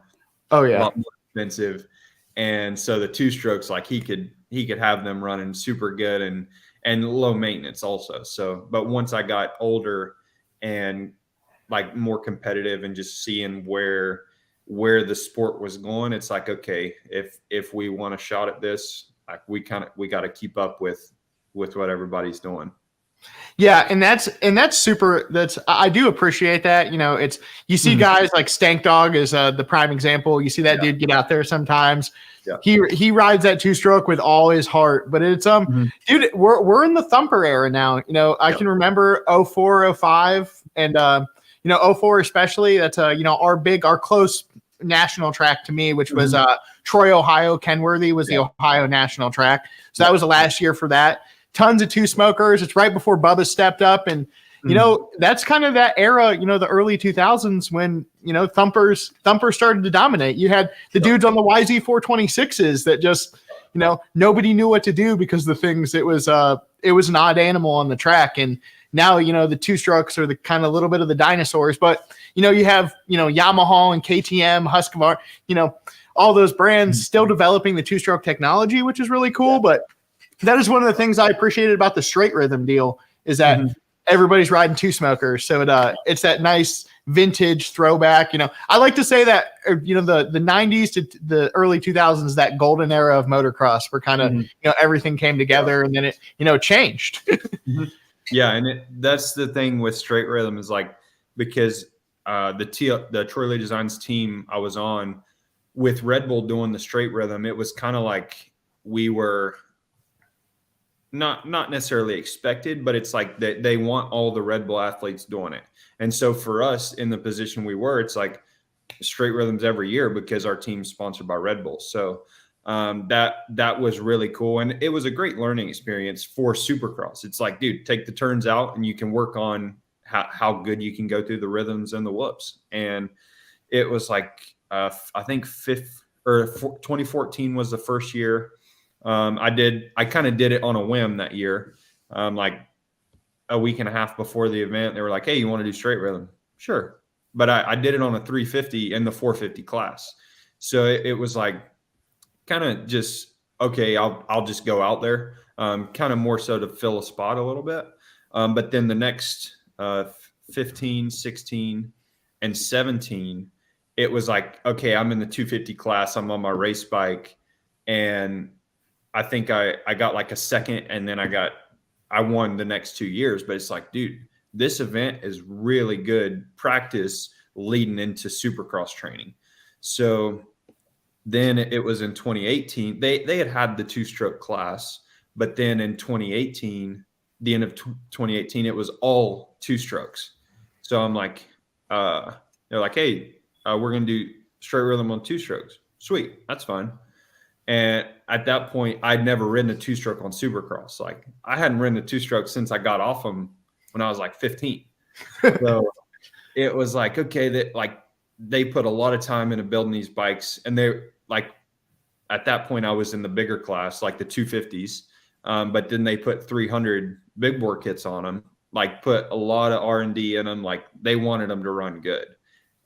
Oh A yeah. lot more expensive. And so the 2-strokes, like he could have them running super good and low maintenance also. So, but once I got older and like more competitive and just seeing where the sport was going, it's like, okay, if we want a shot at this, like we got to keep up with what everybody's doing. Yeah, and that's super. I do appreciate that. You know, it's you see guys like Stank Dog is the prime example. You see that dude get out there sometimes. Yeah. He rides that 2-stroke with all his heart. But it's dude, we're in the thumper era now. You know, I can remember 04, 05, and you know 04 especially. That's you know our close national track to me, which was Troy, Ohio. Kenworthy was the Ohio national track. So that was the last year for that. Tons of 2-smokers. It's right before Bubba stepped up. And, you know, that's kind of that era, you know, the early 2000s when, you know, thumpers started to dominate. You had the dudes on the YZ426s that just, you know, nobody knew what to do because the things, it was an odd animal on the track. And now, you know, the 2-strokes are the kind of little bit of the dinosaurs, but, you know, you have, you know, Yamaha and KTM, Husqvarna, you know, all those brands still developing the 2-stroke technology, which is really cool. But that is one of the things I appreciated about the straight rhythm deal is that everybody's riding 2-smokers. So it's that nice vintage throwback. You know, I like to say that, you know, the 90s to the early 2000s, that golden era of motocross where kind of, you know, everything came together and then it, you know, changed. Yeah. And that's the thing with straight rhythm is like, because the Troy Lee Designs team I was on with Red Bull doing the straight rhythm, it was kind of like we were not necessarily expected, but it's like they want all the Red Bull athletes doing it. And so for us in the position we were, it's like straight rhythms every year because our team's sponsored by Red Bull. So that was really cool. And it was a great learning experience for Supercross. It's like, dude, take the turns out and you can work on how good you can go through the rhythms and the whoops. And it was like, I think 2014 was the first year. I kind of did it on a whim that year. Like a week and a half before the event, they were like, hey, you want to do straight rhythm? Sure. But I did it on a 350 in the 450 class. So it was like kind of just, okay, I'll just go out there, kind of more so to fill a spot a little bit. But then the next 15, 16, and 17, it was like, okay, I'm in the 250 class. I'm on my race bike. And I think I got like a second, and then I won the next 2 years. But it's like, dude, this event is really good practice leading into Supercross training. So then it was in 2018. They had the 2-stroke class, but then in 2018, the end of 2018, it was all 2-strokes. So I'm like, they're like, hey, we're gonna do straight rhythm on 2-strokes. Sweet, that's fine. And at that point, I'd never ridden a 2-stroke on Supercross. Like I hadn't ridden a 2-stroke since I got off them when I was like 15. So it was like, okay, that like they put a lot of time into building these bikes. And they like, at that point I was in the bigger class, like the 250s. But then they put 300 big bore kits on them, like put a lot of R&D in them. Like they wanted them to run good.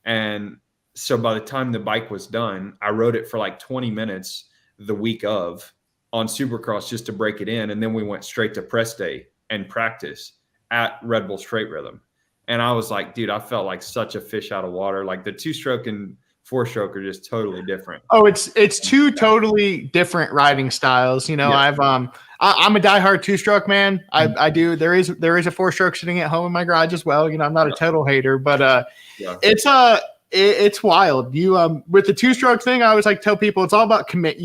And so by the time the bike was done, I rode it for like 20 minutes the week of on Supercross just to break it in. And then we went straight to press day and practice at Red Bull Straight Rhythm. And I was like, dude, I felt like such a fish out of water. Like the 2-stroke and 4-stroke are just totally different. Oh, it's two totally different riding styles. You know, Yeah. I'm a diehard 2-stroke man. I do. There is a 4-stroke sitting at home in my garage as well. You know, I'm not a total hater, but it's wild. You with the 2-stroke thing, I always like tell people it's all about commit.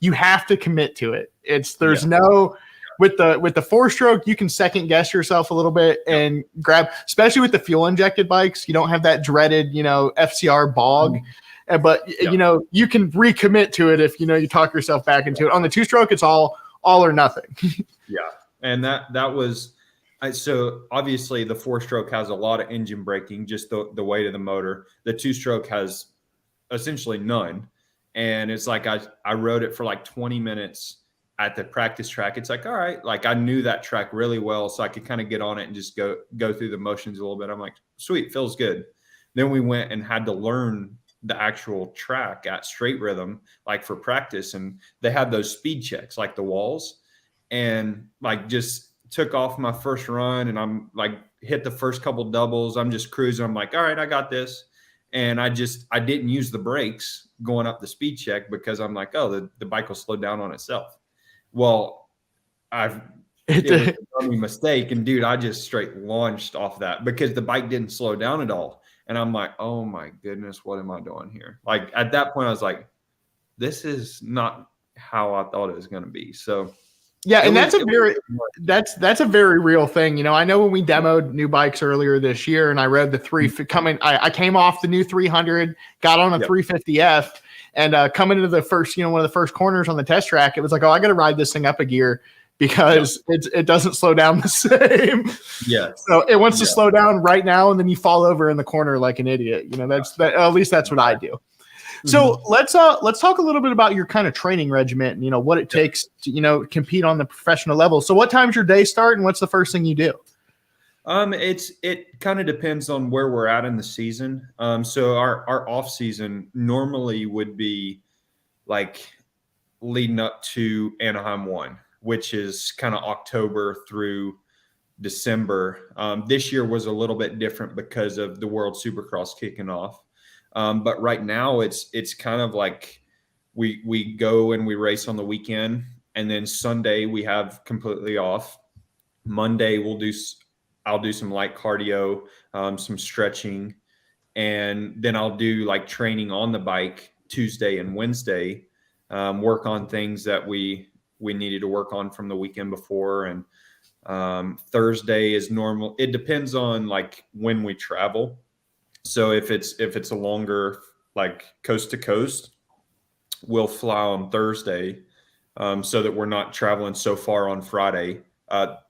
You have to commit to it. There's no with the 4-stroke, you can second guess yourself a little bit and grab, especially with the fuel injected bikes. You don't have that dreaded, you know, FCR bog. But you know, you can recommit to it if you know you talk yourself back into it. On the 2-stroke, it's all or nothing. Yeah. And that was so obviously the 4-stroke has a lot of engine braking, just the weight of the motor. The 2-stroke has essentially none. And it's like I rode it for like 20 minutes at the practice track, it's like, all right, like I knew that track really well, so I could kind of get on it and just go through the motions a little bit. I'm like, sweet, feels good. Then we went and had to learn the actual track at Straight Rhythm, like for practice, and they had those speed checks, like the walls, and like just took off my first run, and I'm like hit the first couple doubles. I'm just cruising. I'm like, all right, I got this. And I didn't use the brakes going up the speed check because I'm like, oh, the bike will slow down on itself. Well, it was a dummy mistake. And dude, I just straight launched off that because the bike didn't slow down at all. And I'm like, oh my goodness, what am I doing here? Like at that point, I was like, this is not how I thought it was going to be. So yeah, and that's a very real thing. You know, I know when we demoed new bikes earlier this year, and I rode the I came off the new 300, got on a 350F, and coming into the first, one of the first corners on the test track, it was like, oh, I got to ride this thing up a gear because it doesn't slow down the same. Yeah. So it wants to slow down right now, and then you fall over in the corner like an idiot. You know, at least that's what I do. So let's talk a little bit about your kind of training regimen, what it takes to, compete on the professional level. So what time's your day start and what's the first thing you do? It kind of depends on where we're at in the season. So our off season normally would be like leading up to Anaheim 1, which is kind of October through December. This year was a little bit different because of the World Supercross kicking off. But right now it's kind of like we go and we race on the weekend, and then Sunday we have completely off. Monday I'll do some light cardio, some stretching, and then I'll do like training on the bike Tuesday and Wednesday, work on things that we needed to work on from the weekend before. And Thursday is normal. It depends on like when we travel. So if it's a longer, like coast to coast, we'll fly on Thursday, so that we're not traveling so far on Friday,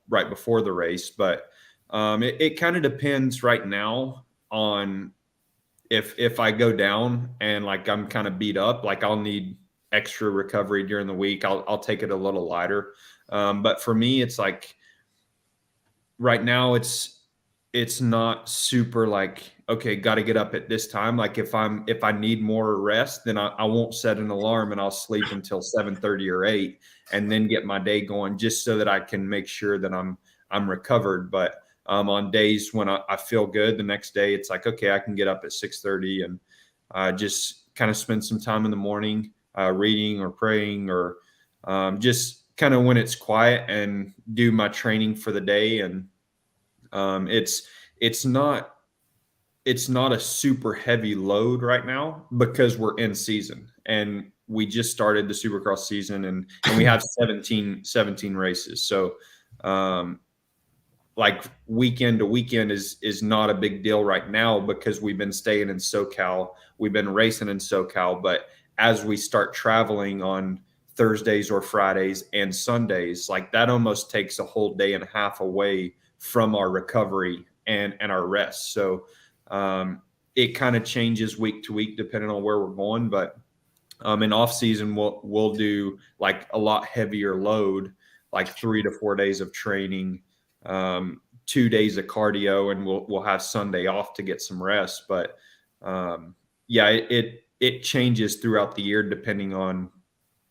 right before the race. But it kind of depends right now on if I go down and like I'm kind of beat up, like I'll need extra recovery during the week. I'll take it a little lighter. But for me, it's like right now it's not super like, okay, got to get up at this time. Like if I need more rest, then I won't set an alarm and I'll sleep until 7:30 or 8 and then get my day going just so that I can make sure that I'm recovered. But on days when I feel good, the next day it's like, okay, I can get up at 6:30 and just kind of spend some time in the morning reading or praying or just kind of when it's quiet and do my training for the day. And it's not a super heavy load right now because we're in season and we just started the Supercross season and we have 17 races. So like weekend to weekend is not a big deal right now because we've been staying in SoCal. We've been racing in SoCal, but as we start traveling on Thursdays or Fridays and Sundays, like that almost takes a whole day and a half away from our recovery and our rest. So it kind of changes week to week depending on where we're going. But in off season, we'll do like a lot heavier load, like 3 to 4 days of training, 2 days of cardio, and we'll have Sunday off to get some rest. But it changes throughout the year depending on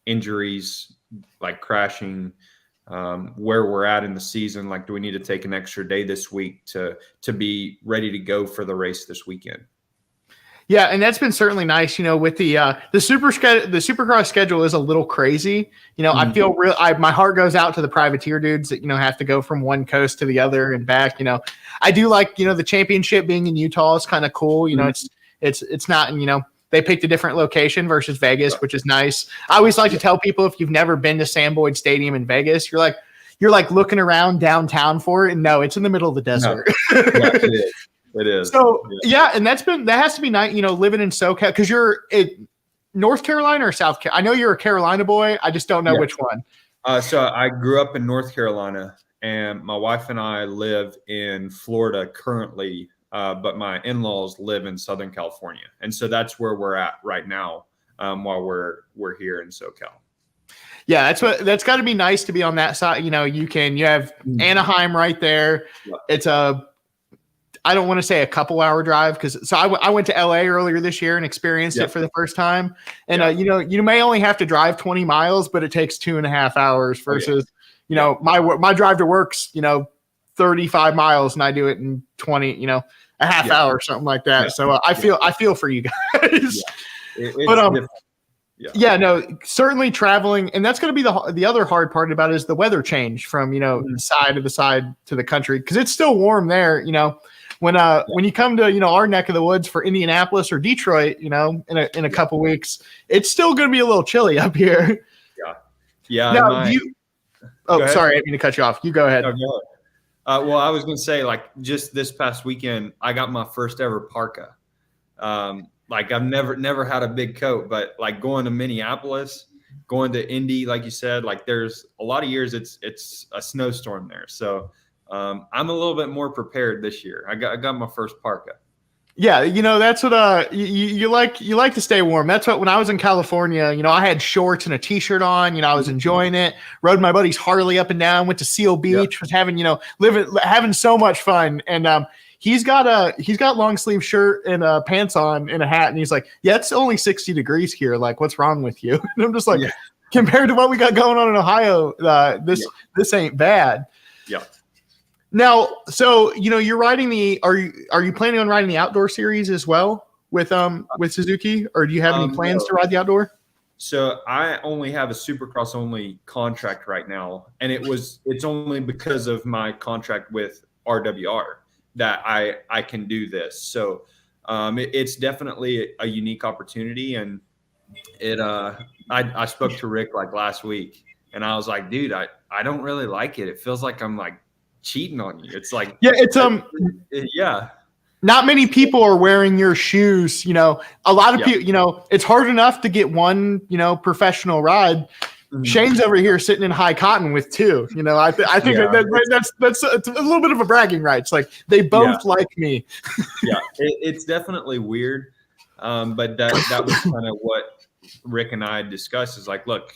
injuries, like crashing, where we're at in the season. Like, do we need to take an extra day this week to be ready to go for the race this weekend? Yeah, and that's been certainly nice. With the Supercross schedule is a little crazy. I feel my heart goes out to the privateer dudes that have to go from one coast to the other and back. I do like the championship being in Utah is kind of cool. It's not they picked a different location versus Vegas, which is nice. I always like to tell people if you've never been to Sam Boyd Stadium in Vegas, you're like looking around downtown for it, and no, it's in the middle of the desert. No. Yeah, it is. It is. So and that has to be nice, living in SoCal, because you're in North Carolina or South Carolina. I know you're a Carolina boy. I just don't know which one. So I grew up in North Carolina, and my wife and I live in Florida currently, but my in-laws live in Southern California, and so that's where we're at right now while we're here in SoCal. Yeah, that's got to be nice to be on that side. You know, you have Anaheim right there. Yeah. It's I don't want to say a couple hour drive because I went to LA earlier this year and experienced it for the first time. And, you may only have to drive 20 miles, but it takes 2.5 hours versus, my drive to work's, 35 miles and I do it in 20, a half hour or something like that. So I feel for you guys. But, certainly traveling. And that's going to be the other hard part about it is the weather change from, side to the side to the country. Cause it's still warm there, when you come to, our neck of the woods for Indianapolis or Detroit, in a couple weeks, it's still going to be a little chilly up here. Yeah. Now, sorry, I didn't mean to cut you off. You go ahead. No, go ahead. Well, I was going to say, like, just this past weekend, I got my first ever parka. Like, I've never had a big coat, but like going to Minneapolis, going to Indy, like you said, like there's a lot of years it's a snowstorm there. So I'm a little bit more prepared this year. I got my first parka. Yeah, that's what you like to stay warm. That's what when I was in California, I had shorts and a t-shirt on, I was enjoying it. Rode my buddy's Harley up and down, went to Seal Beach, was having, having so much fun. And he's got long sleeve shirt and pants on and a hat, and he's like, "Yeah, it's only 60 degrees here. Like, what's wrong with you?" And I'm just like, compared to what we got going on in Ohio, this ain't bad. Yeah. Now, so you're riding are you planning on riding the outdoor series as well with Suzuki, or do you have any plans to ride the outdoor? So I only have a Supercross only contract right now, and it's only because of my contract with RWR that I can do this. So it's definitely a unique opportunity, and I spoke to Rick like last week, and I was like, dude, I don't really like it. It feels like I'm like cheating on you. It's like not many people are wearing your shoes. A lot of people, it's hard enough to get one professional ride. Shane's over here sitting in high cotton with two. I think that's a little bit of a bragging rights. Like they both like me. It's definitely weird, but that was kind of what Rick and I discussed. Is like, look,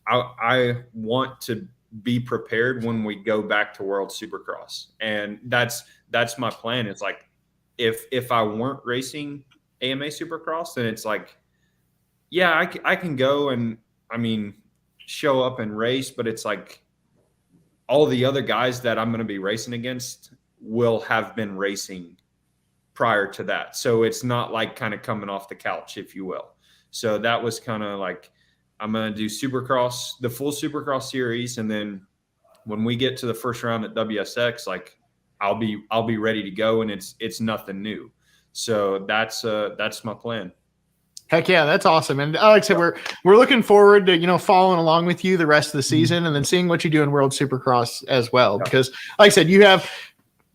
I want to be prepared when we go back to World Supercross, and that's my plan. It's like if I weren't racing AMA Supercross, then it's like, I can go and show up and race, but it's like all the other guys that I'm going to be racing against will have been racing prior to that. So it's not like kind of coming off the couch, if you will. So that was kind of like, I'm going to do Supercross, the full Supercross series. And then when we get to the first round at WSX, like I'll be ready to go, and it's nothing new. So that's my plan. Heck yeah, that's awesome. And like I said, we're looking forward to, following along with you the rest of the season and then seeing what you do in World Supercross as well. Because like I said,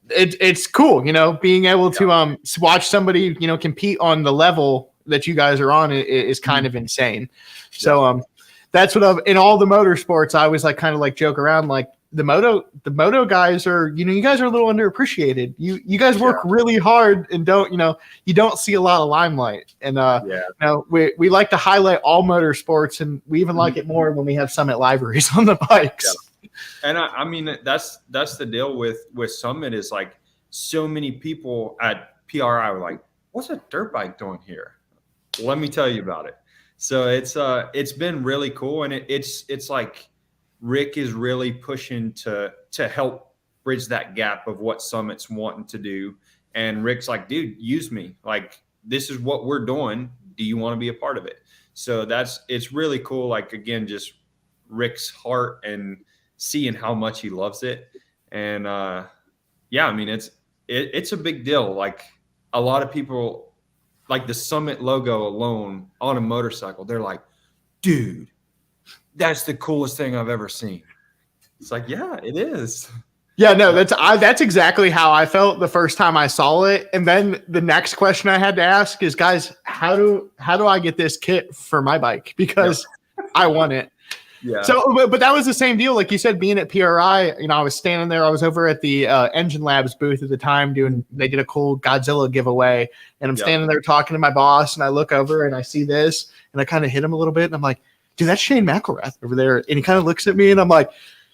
it's cool, being able to watch somebody, compete on the level that you guys are on is kind of insane. So that's what in all the motorsports, I always kind of joke around, like the moto guys are, you guys are a little underappreciated. You guys work really hard and you don't see a lot of limelight. And we like to highlight all motorsports, and we even like it more when we have Summit liveries on the bikes. And that's the deal with Summit is like so many people at PRI were like, "What's a dirt bike doing here?" Let me tell you about it. So it's been really cool, and it's like Rick is really pushing to help bridge that gap of what Summit's wanting to do. And Rick's like, dude, use me. Like, this is what we're doing. Do you want to be a part of it? So it's really cool. Like, again, just Rick's heart and seeing how much he loves it. And it's a big deal. Like, a lot of people, like the Summit logo alone on a motorcycle, they're like, dude, that's the coolest thing I've ever seen. It's like, yeah, it is. Yeah, no, that's exactly how I felt the first time I saw it. And then the next question I had to ask is, guys, how do I get this kit for my bike? Because I want it. Yeah. So, but that was the same deal. Like you said, being at PRI, I was standing there. I was over at the Engine Labs booth at the time they did a cool Godzilla giveaway. And I'm standing there talking to my boss, and I look over and I see this, and I kind of hit him a little bit. And I'm like, dude, that's Shane McElrath over there. And he kind of looks at me and I'm like,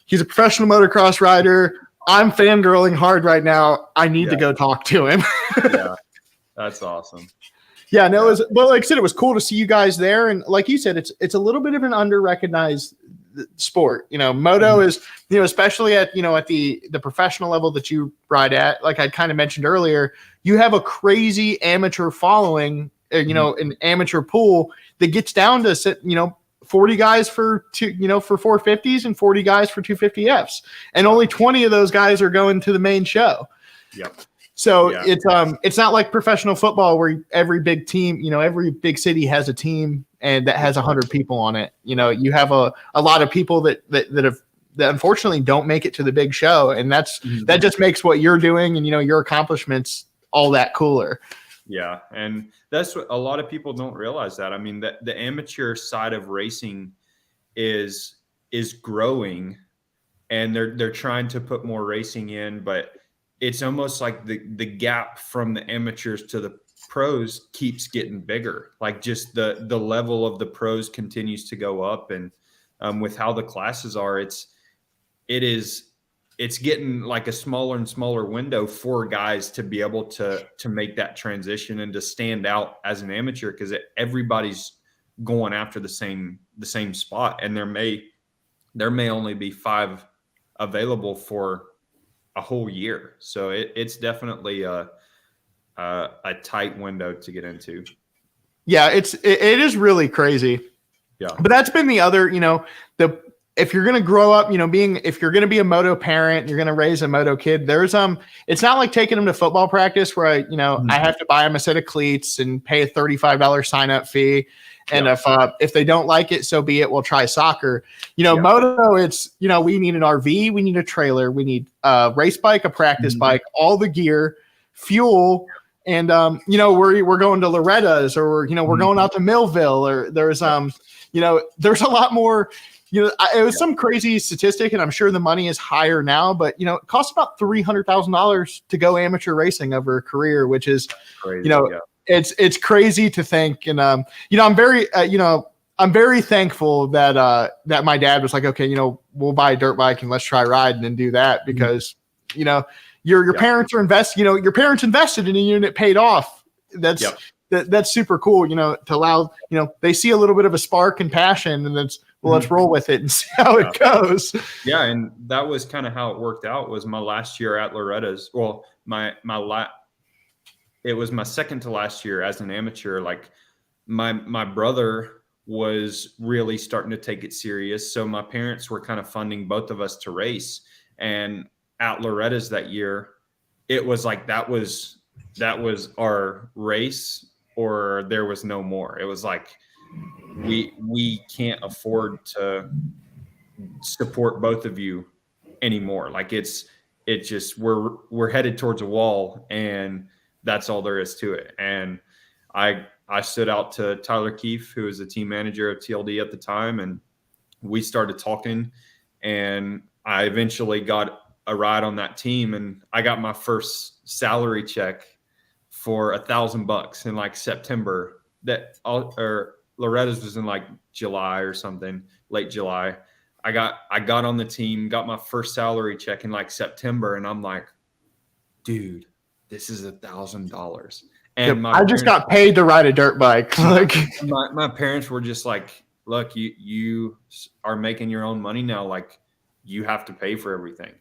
he's a professional motocross rider. I'm fangirling hard right now. I need to go talk to him. Yeah, that's awesome. Yeah, no, but like I said, it was cool to see you guys there. And like you said, it's a little bit of an under-recognized sport. Moto is, especially at, at the professional level that you ride at, like I kind of mentioned earlier, you have a crazy amateur following, an amateur pool that gets down to 40 guys for 450s and 40 guys for 250Fs. And only 20 of those guys are going to the main show. Yep. So it's not like professional football where every big team, every big city has a team and that has 100 people on it. You have a lot of people that unfortunately don't make it to the big show, and that just makes what you're doing and your accomplishments all that cooler. Yeah, and that's what a lot of people don't realize. That I mean, that the amateur side of racing is growing, and they're trying to put more racing in, but it's almost like the gap from the amateurs to the pros keeps getting bigger. Like just the level of the pros continues to go up, and with how the classes are, it's getting like a smaller and smaller window for guys to be able to make that transition and to stand out as an amateur, because everybody's going after the same spot, and there may only be 5 available for a whole year. So it's definitely a tight window to get into. Yeah, it is really crazy. Yeah. But that's been the other, if you're going to grow up, if you're going to be a moto parent, you're going to raise a moto kid, there's, it's not like taking them to football practice where I have to buy them a set of cleats and pay a $35 sign up fee. And if they don't like it, so be it. We'll try soccer. Moto, it's, we need an RV, we need a trailer, we need a race bike, a practice bike, all the gear, fuel. And, we're going to Loretta's, or, we're going out to Millville, or there's, there's a lot more. It was some crazy statistic, and I'm sure the money is higher now, but, it costs about $300,000 to go amateur racing over a career, which is, crazy, it's crazy to think. And, I'm very thankful that my dad was like, okay, we'll buy a dirt bike and let's try riding and do that, because, your parents are your parents invested in you and it paid off. That's super cool, to allow, they see a little bit of a spark and passion, and let's roll with it and see how it goes. Yeah. And that was kind of how it worked out. Was my last year at Loretta's. Well, it was my second to last year as an amateur. Like my brother was really starting to take it serious. So my parents were kind of funding both of us to race. And at Loretta's that year, it was like, that was our race, or there was no more. It was like, we can't afford to support both of you anymore. Like it's just, we're headed towards a wall, and that's all there is to it. And I stood out to Tyler Keefe, who was the team manager of TLD at the time, and we started talking, and I eventually got a ride on that team, and I got my first salary check for $1,000 in like September. Loretta's was in like July or something, late July. I got on the team, got my first salary check in like September, and I'm like, dude, this is $1,000. And I just got paid to ride a dirt bike. Like my parents were just like, look, you are making your own money now. Like you have to pay for everything.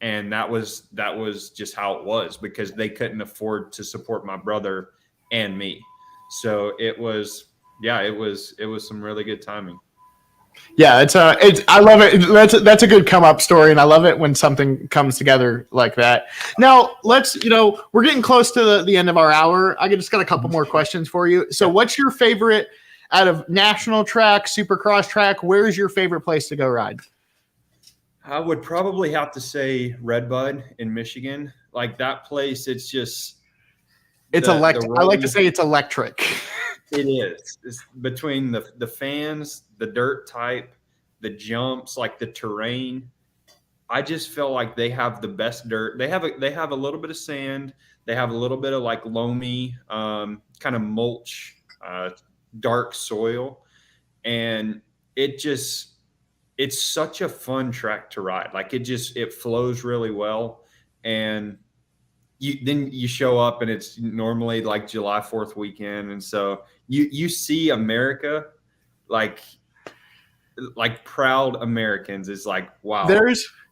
And that was just how it was, because they couldn't afford to support my brother and me. So it was some really good timing. Yeah, I love it. That's a good come up story, and I love it when something comes together like that. Now let's, we're getting close to the end of our hour. I just got a couple more questions for you. So what's your favorite out of national track, Supercross track? Where's your favorite place to go ride? I would probably have to say Redbud in Michigan. Like that place, it's just, it's electric. I like to say it's electric. It is. It's between the fans, the dirt type, the jumps, like the terrain. I just feel like they have the best dirt. They have a little bit of sand. They have a little bit of like loamy, kind of mulch, dark soil, and it's such a fun track to ride. Like it flows really well. And you show up and it's normally like July 4th weekend. And so you see America, like proud Americans is like, wow.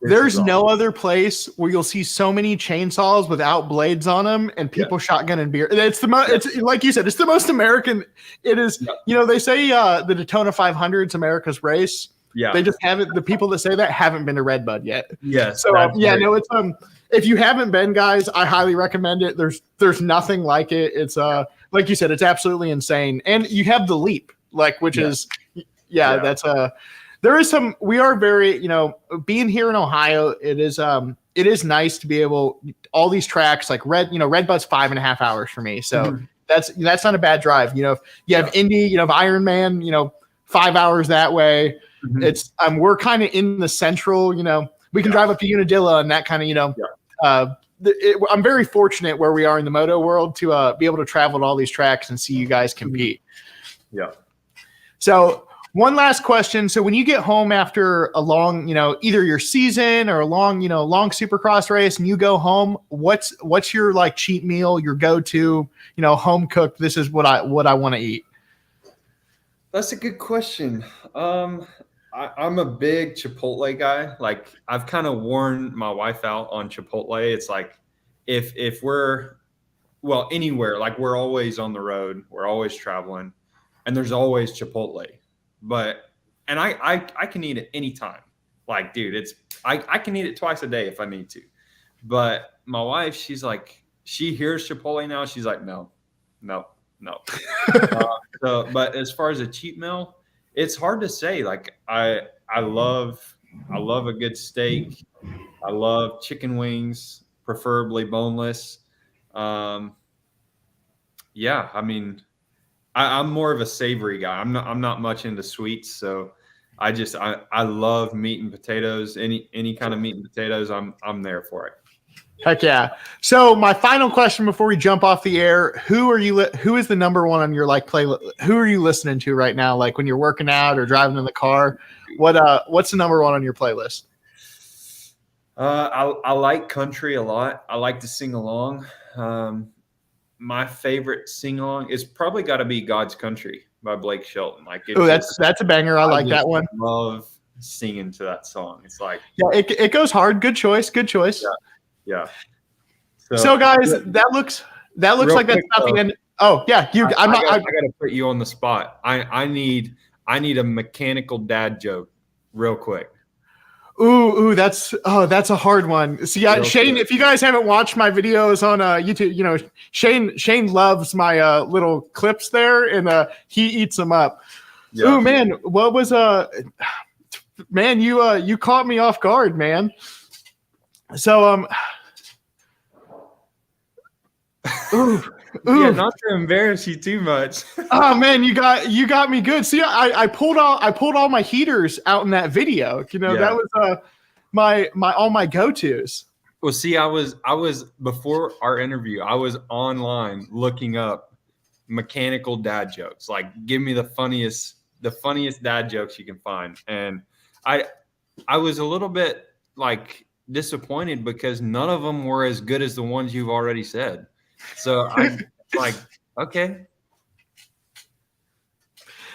There's no other place where you'll see so many chainsaws without blades on them and people shotgunning beer. It's it's like you said, it's the most American. It is, they say the Daytona 500 is America's race. Yeah. They just haven't, the people that say that haven't been to Redbud yet. Yes. So it's, if you haven't been, guys, I highly recommend it. There's nothing like it. It's, like you said, it's absolutely insane. And you have the leap, which is, that's there is some, we are very, being here in Ohio, it is nice to be able, all these tracks like Redbud's 5.5 hours for me. So that's not a bad drive. You have Indy, you have Ironman, 5 hours that way. It's, we're kind of in the central, we can drive up to Unadilla and that kind of, I'm very fortunate where we are in the moto world to be able to travel to all these tracks and see you guys compete. Yeah. So one last question. So when you get home after a long, either your season or a long, long Supercross race and you go home, what's your like cheat meal, your go-to, home cooked, this is what I want to eat? That's a good question. I'm a big Chipotle guy. Like I've kind of worn my wife out on Chipotle. It's like if we're anywhere, like we're always on the road, we're always traveling, and there's always Chipotle. And I can eat it anytime. Like, dude, I can eat it twice a day if I need to. But my wife, she's like, she hears Chipotle now. She's like, no. But as far as a cheat meal, it's hard to say. Like I love a good steak. I love chicken wings, preferably boneless. I mean, I'm more of a savory guy. I'm not much into sweets, so I love meat and potatoes. Any kind of meat and potatoes, I'm there for it. Heck yeah. So my final question before we jump off the air, who is the number one on your playlist? Who are you listening to right now? Like when you're working out or driving in the car, what's the number one on your playlist? I like country a lot. I like to sing along. My favorite sing along is probably got to be God's Country by Blake Shelton. That's a banger. I like that one. Love singing to that song. It's like, it goes hard. Good choice. Yeah. So guys, that looks like that's about the end. Oh yeah, I got to put you on the spot. I need a mechanical dad joke, real quick. Ooh, that's a hard one. See, Shane, if you guys haven't watched my videos on YouTube, Shane loves my little clips there, and he eats them up. Yeah. Ooh, man, what was man, you caught me off guard, man. So Ooh. Yeah, not to embarrass you too much. Oh man, you got me good. See, I pulled all my heaters out in that video. That was my all my go-tos. Well, see, I was before our interview, I was online looking up mechanical dad jokes. Like, give me the funniest dad jokes you can find. And I was a little bit like disappointed because none of them were as good as the ones you've already said. So I'm like, okay.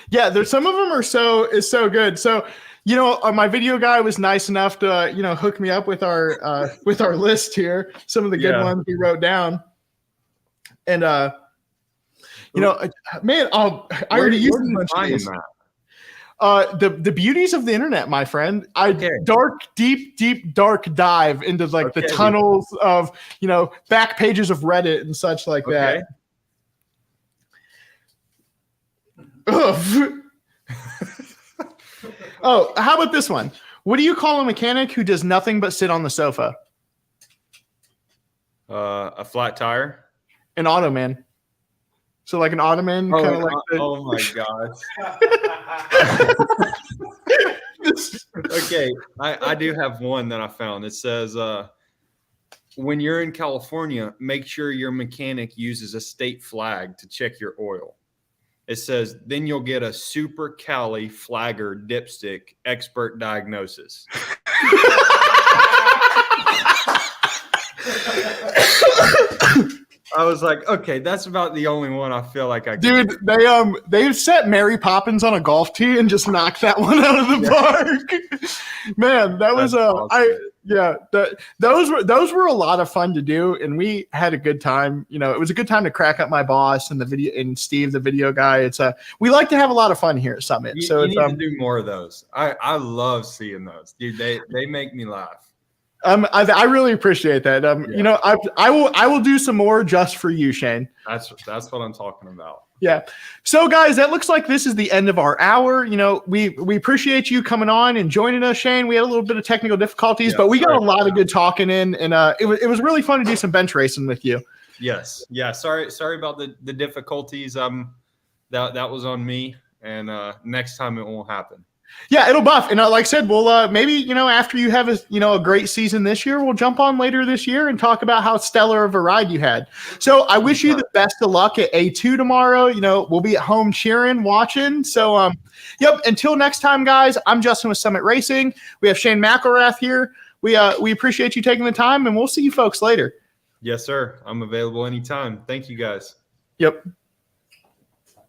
Yeah, there's some of them are so good. So, my video guy was nice enough to, hook me up with our list here. Some of the good ones we wrote down. And man, I already used a bunch of these. The beauties of the internet, my friend. Deep dark dive into the tunnels of back pages of Reddit and such like that. Oh, how about this one? What do you call a mechanic who does nothing but sit on the sofa? A flat tire. An automan. So like an ottoman, kind of like. Oh my gosh. Okay, I do have one that I found. It says, when you're in California, make sure your mechanic uses a state flag to check your oil. It says, then you'll get a Super Cali Flagger dipstick expert diagnosis. I was like, okay, that's about the only one I feel like I can. Dude, they've set Mary Poppins on a golf tee and just knocked that one out of the park. Man, that was awesome. those were a lot of fun to do, and we had a good time. You know, it was a good time to crack up my boss and Steve, the video guy. It's we like to have a lot of fun here at Summit. You need to do more of those. I love seeing those, dude. They make me laugh. I really appreciate that. You know, I will do some more just for you, Shane. That's what I'm talking about. Yeah. So guys, that looks like this is the end of our hour. You know, we appreciate you coming on and joining us, Shane. We had a little bit of technical difficulties, but we got a lot of good talking in, and it was really fun to do some bench racing with you. Yes. Yeah. Sorry about the difficulties. That was on me, and next time it won't happen. Yeah, it'll buff. And like I said, we'll maybe, you know, after you have a great season this year, we'll jump on later this year and talk about how stellar of a ride you had. So I wish you the best of luck at A2 tomorrow. You know, we'll be at home cheering, watching. So, yep. Until next time, guys, I'm Justin with Summit Racing. We have Shane McElrath here. We appreciate you taking the time, and we'll see you folks later. Yes, sir. I'm available anytime. Thank you, guys. Yep.